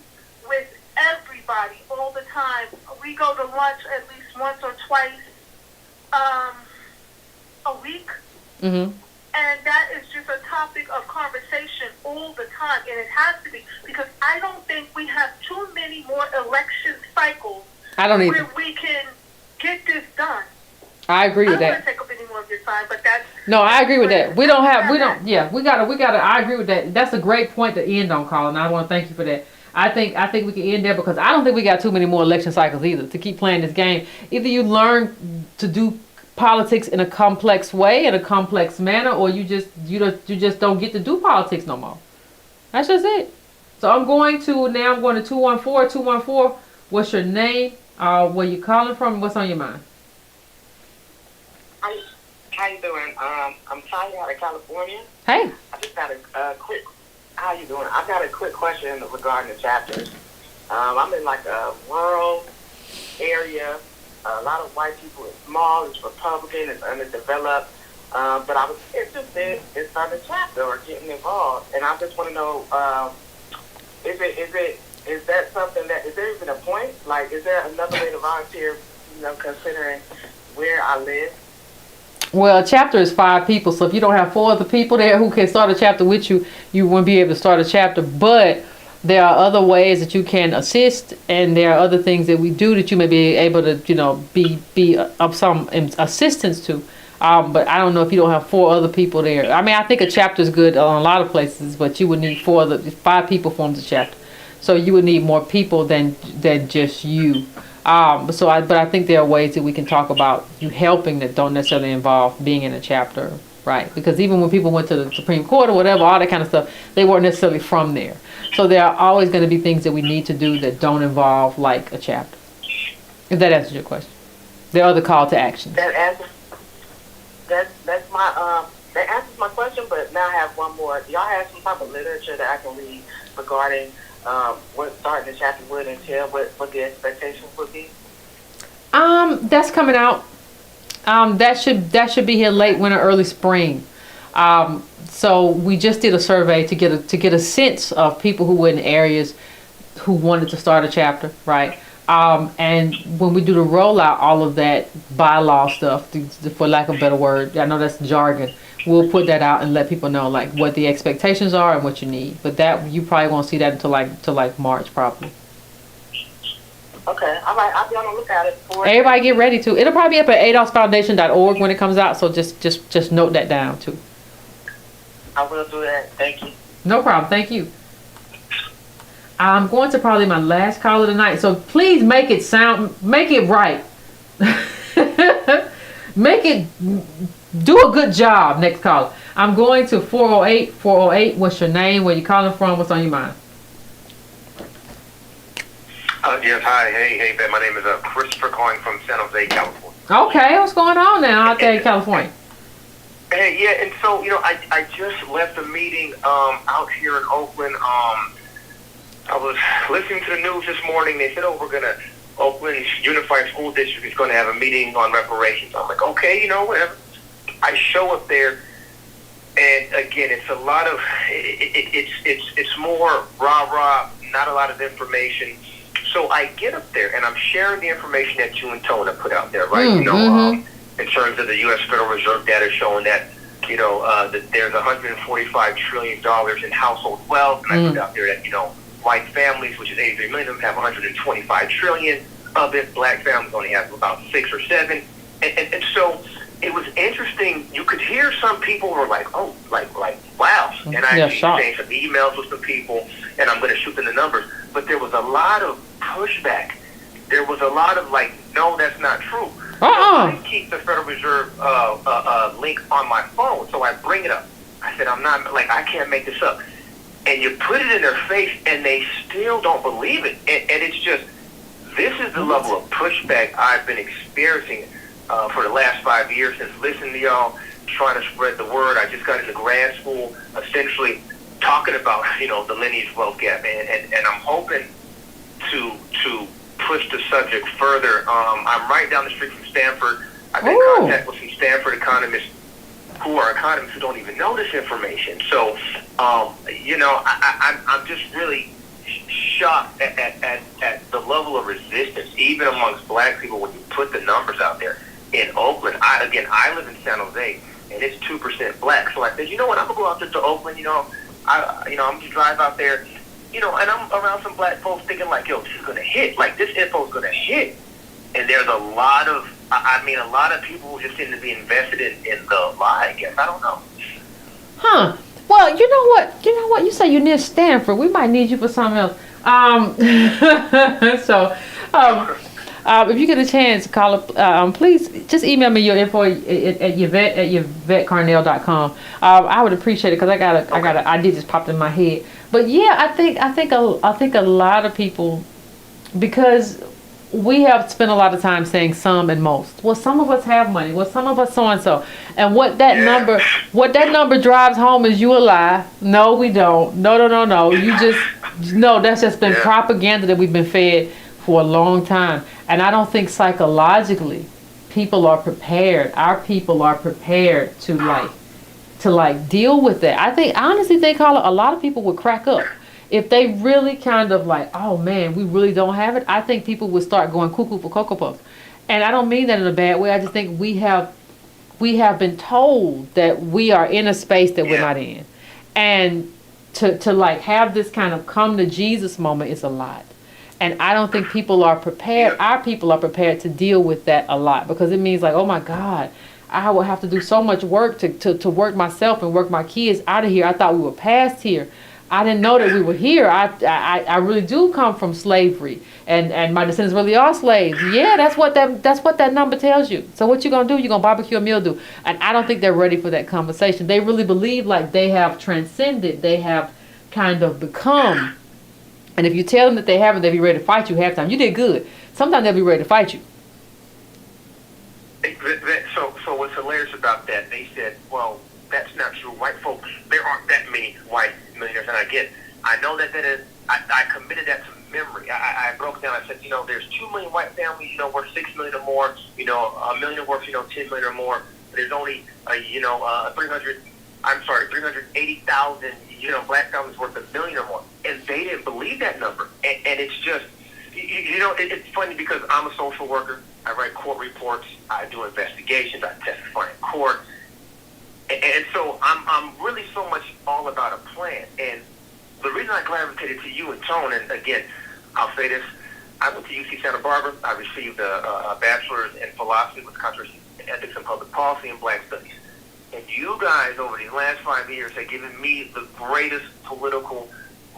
with everybody all the time. We go to lunch at least once or twice a week. Mm-hmm. And that is just a topic of conversation all the time. And it has to be, because I don't think we have too many more election cycles where we can get this done. I agree with that. I don't want to take up any more of your time, but that's... No, I agree with that. We gotta, I agree with that. That's a great point to end on, Colin. I want to thank you for that. I think we can end there, because I don't think we got too many more election cycles either to keep playing this game. Either you learn to do politics in a complex way, in a complex manner, or you just don't get to do politics no more. That's just it. So I'm going to 214. What's your name? Where you calling from? What's on your mind? How you doing? I'm Ty out of California. Hey. I just got a quick. How you doing? I've got a quick question regarding the chapters. I'm in like a rural area. A lot of white people. It's small. It's Republican. It's underdeveloped. But I was interested in starting a chapter or getting involved, and I just want to know: is that something that is there even a point? Like, is there another way to volunteer? You know, considering where I live. Well, a chapter is 5 people, so if you don't have 4 other people there who can start a chapter with you, you won't be able to start a chapter. But there are other ways that you can assist, and there are other things that we do that you may be able to, be of some assistance to. But I don't know if you don't have 4 other people there. I mean, I think a chapter is good on a lot of places, but you would need 5 people forms a chapter. So you would need more people than just you. But I think there are ways that we can talk about you helping that don't necessarily involve being in a chapter, right? Because even when people went to the Supreme Court or whatever, all that kind of stuff, they weren't necessarily from there. So there are always going to be things that we need to do that don't involve like a chapter. If that answers your question, there are other call to action. That answers my question. But now I have one more. Do y'all have some type of literature that I can read regarding what starting the chapter would entail, what the expectations would be? That's coming out. That should be here late winter, early spring. So we just did a survey to get a sense of people who were in areas who wanted to start a chapter, right? And when we do the rollout, all of that bylaw stuff, for lack of a better word, I know that's jargon. We'll put that out and let people know like what the expectations are and what you need. But that you probably won't see that until like March probably. Okay, I'll be on the lookout for it. Everybody get ready to. It'll probably be up at adolphfoundation.org when it comes out. So just note that down too. I will do that. Thank you. No problem. Thank you. I'm going to probably my last call of the night. So please make it right. Do a good job. Next caller. I'm going to 408. What's your name? Where you calling from? What's on your mind? Yes, hi. Hey, Ben. My name is Christopher, calling from San Jose, California. Okay, what's going on now out there in California? Hey, yeah, and so, I just left a meeting out here in Oakland. I was listening to the news this morning. They said, Oakland Unified School District is going to have a meeting on reparations. I'm like, okay, whatever. I show up there, and again, it's a lot of, it's more rah-rah, not a lot of information. So I get up there, and I'm sharing the information that you and Tona put out there, right? In terms of the U.S. Federal Reserve data showing that, that there's $145 trillion in household wealth, and I put out there that, white families, which is 83 million of them, have 125 trillion of it. Black families only have about 6 or 7. And so it was interesting. You could hear some people were like, oh, like wow. And I actually exchanged some emails with some people, and I'm going to shoot them the numbers. But there was a lot of pushback. There was a lot of like, no, that's not true. I keep the Federal Reserve link on my phone, so I bring it up. I said, I can't make this up. And you put it in their face, and they still don't believe it. And it's just, this is the level of pushback I've been experiencing for the last 5 years since listening to y'all, trying to spread the word. I just got into grad school, essentially talking about, the lineage wealth gap. And I'm hoping to push the subject further. I'm right down the street from Stanford. I've been in contact with some Stanford economists who are economists who don't even know this information. So, I'm just really shocked at the level of resistance, even amongst black people, when you put the numbers out there. In Oakland, I live in San Jose, and it's 2% black. So I said, you know what, I'm gonna go out there to Oakland. I'm gonna drive out there, and I'm around some black folks thinking like, yo, this is gonna hit. Like, this info is gonna hit. And there's a lot of people who just seem to be invested in the lie, I guess. I don't know. Huh. Well, you know what? You say you're near Stanford. We might need you for something else. If you get a chance, call up, please just email me your info at yvettecarnell.com. I would appreciate it, because I got an idea just popped in my head. But yeah, I think a lot of people, because we have spent a lot of time saying some and most. Well, some of us have money. Well, some of us so and so. And what that number drives home is you a lie. No, we don't. No. That's just been propaganda that we've been fed for a long time. And I don't think psychologically people are prepared. Our people are prepared to deal with that. I honestly think a lot of people would crack up if they really kind of like, oh man, we really don't have it. I think people would start going cuckoo for Cocoa Puffs. And I don't mean that in a bad way. I just think we have been told that we are in a space that we're not in. And to like have this kind of come to Jesus moment is a lot. And I don't think people are prepared. Our people are prepared to deal with that a lot, because it means like, oh my God, I will have to do so much work to work myself and work my kids out of here. I thought we were past here. I didn't know that we were here. I really do come from slavery, and my descendants really are slaves. Yeah, that's what that number tells you. So what you gonna do? You're gonna barbecue a meal, and I don't think they're ready for that conversation. They really believe like they have transcended. They have kind of become. And if you tell them that they haven't, they'll be ready to fight you half the time. You did good. Sometimes they'll be ready to fight you. So what's hilarious about that? They said, well, that's not true. White folks, there aren't that many white millionaires, and I know that is. I committed that to memory. I broke down. I said, there's 2 million white families, worth 6 million or more. A million worth, 10 million or more. But there's only 380,000, black families worth $1 million or more, and they didn't believe that number. And it's just, it's funny because I'm a social worker. I write court reports. I do investigations. I testify in court. And so I'm really so much all about a plan. And the reason I gravitated to you and Tone, and again, I'll say this, I went to UC Santa Barbara. I received a bachelor's in philosophy with concentration in ethics and public policy and black studies. And you guys over these last 5 years have given me the greatest political,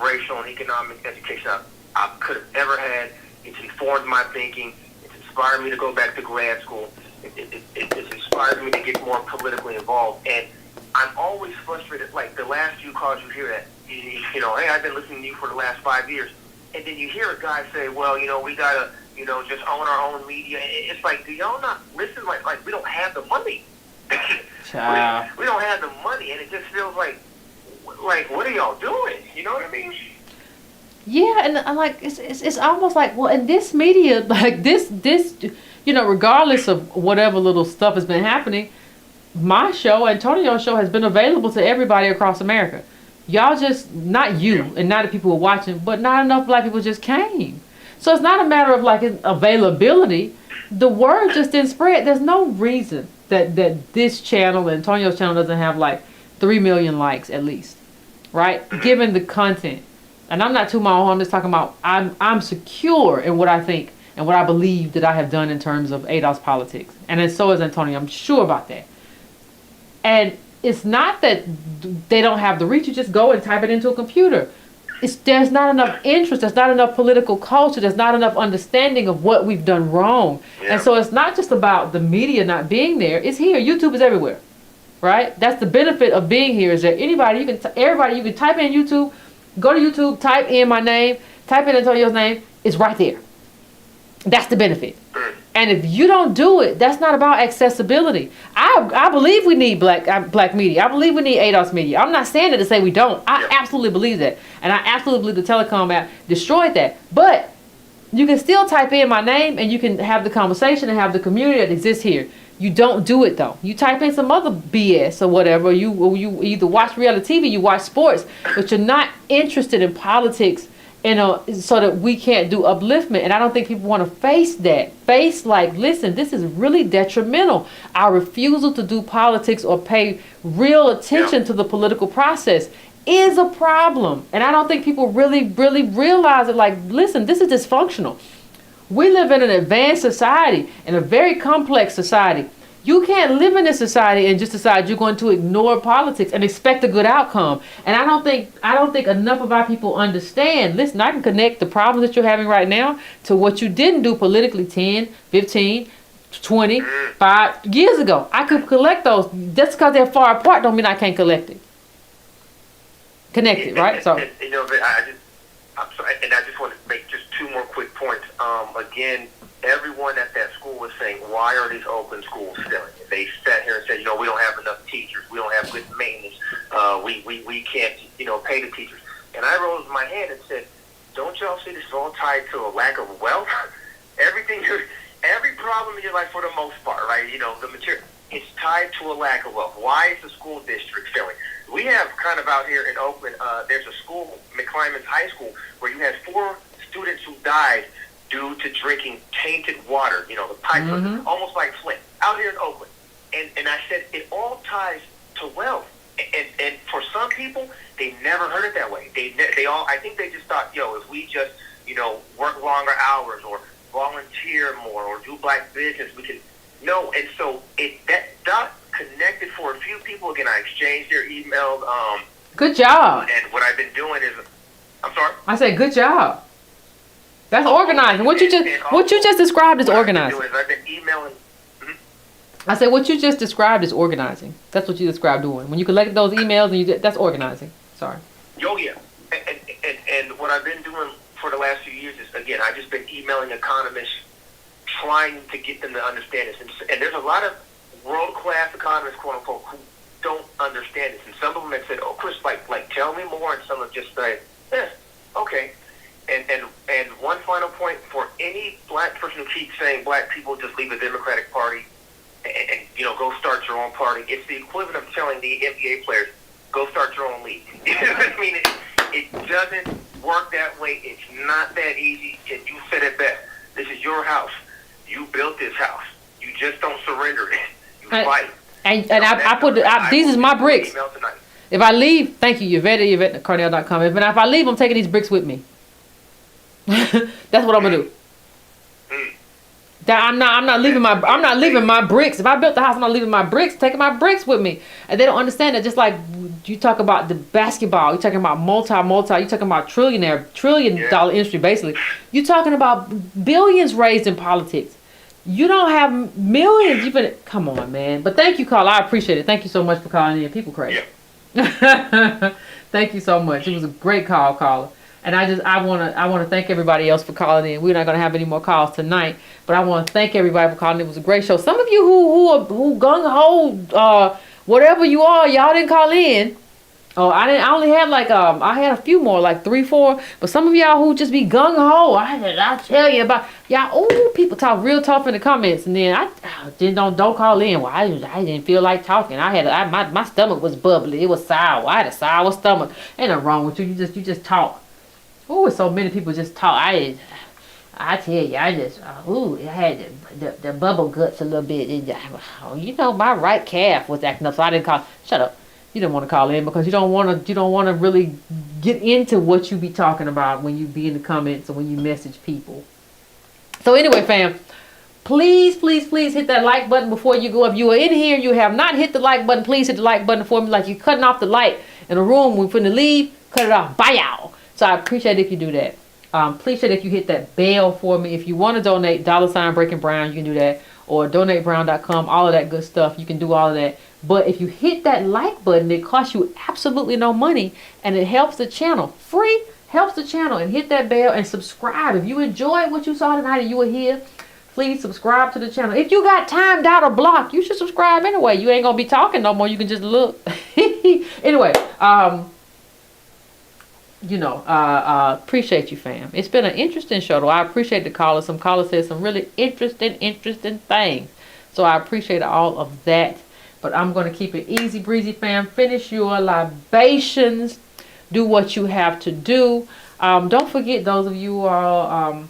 racial, and economic education I could have ever had. It's informed my thinking. It's inspired me to go back to grad school. It's inspired me to get more politically involved. And I'm always frustrated, like the last few calls you hear that, hey, I've been listening to you for the last 5 years. And then you hear a guy say, well, we got to, just own our own media. It's like, do y'all not listen? Like we don't have the money. We don't have the money, and it just feels like what are y'all doing? You know what I mean? Yeah, and I'm like, it's almost like, well, in this media, like this, regardless of whatever little stuff has been happening, my show, Antonio's show, has been available to everybody across America. Y'all just, not you, and not the people who are watching, but not enough black people just came. So it's not a matter of like availability. The word just didn't spread. There's no reason that this channel, Antonio's channel, doesn't have like 3 million likes at least, right? Given the content. And I'm not too my own. I'm just talking about I'm secure in what I think and what I believe that I have done in terms of ADOS politics. And then so is Antonio. I'm sure about that. And it's not that they don't have the reach. You just go and type it into a computer. There's not enough interest. There's not enough political culture. There's not enough understanding of what we've done wrong. Yeah. And so it's not just about the media not being there. It's here. YouTube is everywhere, right? That's the benefit of being here. Is that everybody you can type in YouTube, go to YouTube, type in my name, type in Antonio's name. It's right there. That's the benefit. And if you don't do it, that's not about accessibility. I believe we need black media. I believe we need ADOS media. I'm not saying that to say we don't. I absolutely believe that. And I absolutely believe the telecom app destroyed that. But you can still type in my name and you can have the conversation and have the community that exists here. You don't do it though. You type in some other BS or whatever. You either watch reality TV, you watch sports, but you're not interested in politics. So that we can't do upliftment. And I don't think people want to face that. Face like, listen, this is really detrimental. Our refusal to do politics or pay real attention to the political process is a problem. And I don't think people really, really realize it. Like, listen, this is dysfunctional. We live in an advanced society, in a very complex society. You can't live in this society and just decide you're going to ignore politics and expect a good outcome. And I don't think enough of our people understand. Listen, I can connect the problems that you're having right now to what you didn't do politically 10, 15, 20, 5 years ago. I could collect those. Just because they're far apart don't mean I can't connect it, right? So you know, I'm sorry, and I just want to make just 2 more quick points. Again, everyone at that school was saying, why are these Oakland schools failing? They sat here and said, we don't have enough teachers. We don't have good maintenance. We can't, pay the teachers. And I rose my hand and said, don't y'all see this is all tied to a lack of wealth? Every problem in your life for the most part, right? The material, it's tied to a lack of wealth. Why is the school district failing? We have kind of out here in Oakland, there's a school, McClymonds High School, where you had 4 students who died due to drinking tainted water, the pipes, almost like Flint, out here in Oakland. And I said, it all ties to wealth. And for some people, they never heard it that way. I think they just thought, if we just, work longer hours or volunteer more or do black business, we can. No, and so that got connected for a few people. Again, I exchanged their emails. Good job. And what I've been doing is, I'm sorry? I said, good job. That's organizing. What you just described is organizing. I've been emailing. I said what you just described is organizing. That's what you described doing. When you collect those emails and that's organizing. Sorry. Oh yeah, and what I've been doing for the last few years is, again, I've just been emailing economists, trying to get them to understand this. And there's a lot of world-class economists, quote unquote, who don't understand this. And some of them have said, "Oh, Chris, like tell me more," and some have just said, okay. And one final point for any black person who keeps saying black people just leave the Democratic Party and go start your own party. It's the equivalent of telling the NBA players, go start your own league. I mean, it doesn't work that way. It's not that easy. And you said it best. This is your house. You built this house. You just don't surrender it. You fight. And I put these is my bricks. If I leave, thank you, Yvette@Cardell.com. If I leave, I'm taking these bricks with me. That's what I'm gonna do. I'm not leaving my bricks. If I built the house, I'm not leaving my bricks. Taking my bricks with me. And they don't understand that. Just like you talk about the basketball, you're talking about multi. You're talking about trillion dollar industry. Basically, you're talking about billions raised in politics. You don't have millions. Come on, man. But thank you, caller. I appreciate it. Thank you so much for calling in. People crazy. Yeah. Thank you so much. It was a great call, caller. And I want to thank everybody else for calling in. We're not going to have any more calls tonight, but I want to thank everybody for calling in. It was a great show. Some of you who gung ho, whatever you are, y'all didn't call in. Oh, I only had I had a few more, like 3, 4. But some of y'all who just be gung ho, I tell you about y'all. Oh, people talk real tough in the comments, and then don't call in. Well, I didn't feel like talking. My stomach was bubbly. It was sour. I had a sour stomach. Ain't nothing wrong with you. You just talk. Oh, so many people just talk. I tell you, I just, I had the bubble guts a little bit. You know, my right calf was acting up, so I didn't call. Shut up. You didn't want to call in because you don't want to really get into what you be talking about when you be in the comments or when you message people. So anyway, fam, please hit that like button before you go. If you are in here and you have not hit the like button, please hit the like button for me. Like you're cutting off the light in a room. We're finna leave. Cut it off. Bye, y'all. So I appreciate it if you do that. Appreciate if you hit that bell for me. If you want to donate, $ Breaking Brown, you can do that. Or donatebrown.com, all of that good stuff. You can do all of that. But if you hit that like button, it costs you absolutely no money. And it helps the channel. Free helps the channel. And hit that bell and subscribe. If you enjoyed what you saw tonight and you were here, please subscribe to the channel. If you got timed out or blocked, you should subscribe anyway. You ain't going to be talking no more. You can just look. Anyway, appreciate you, fam. It's been an interesting show, though. I appreciate the callers. Some callers said some really interesting things. So I appreciate all of that. But I'm going to keep it easy breezy, fam. Finish your libations. Do what you have to do. Don't forget, those of you who are,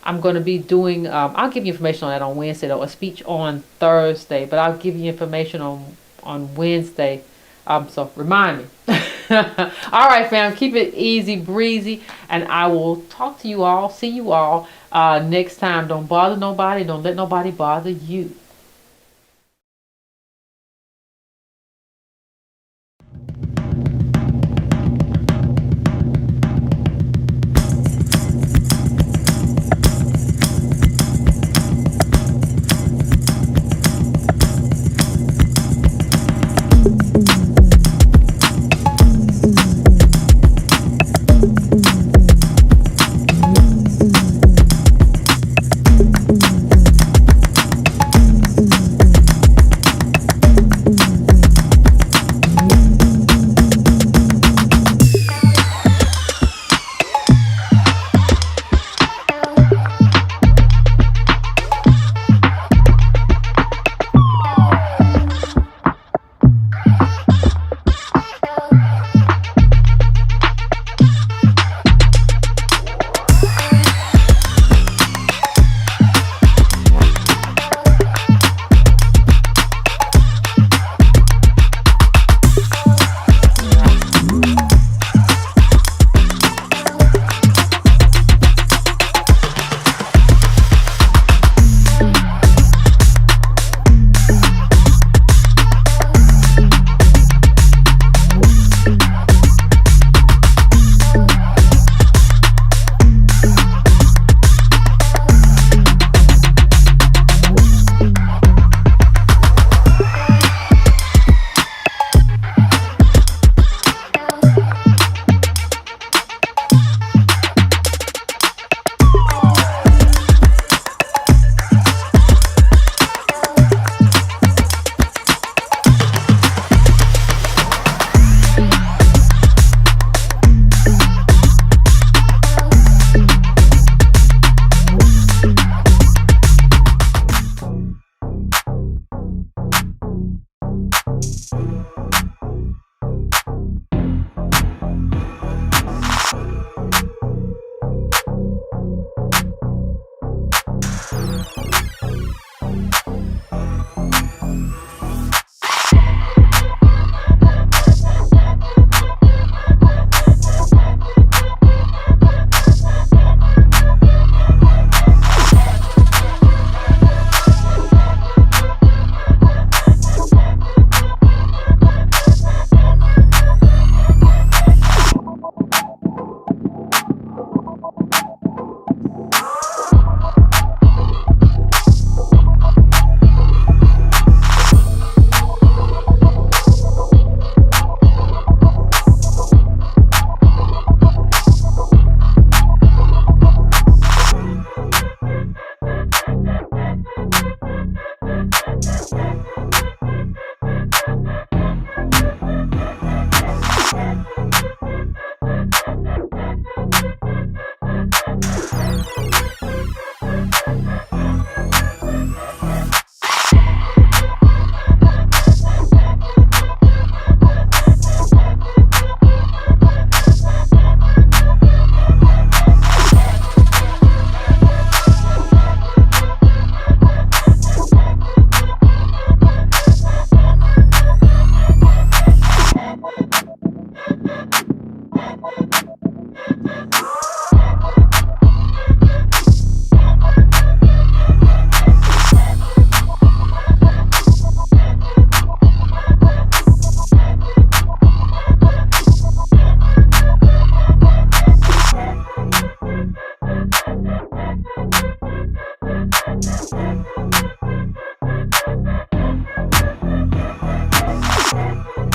I'm going to be doing, I'll give you information on that on Wednesday, though. A speech on Thursday. But I'll give you information on Wednesday. So remind me. All right, fam. Keep it easy breezy. And I will talk to you all. See you all next time. Don't bother nobody. Don't let nobody bother you. Bye.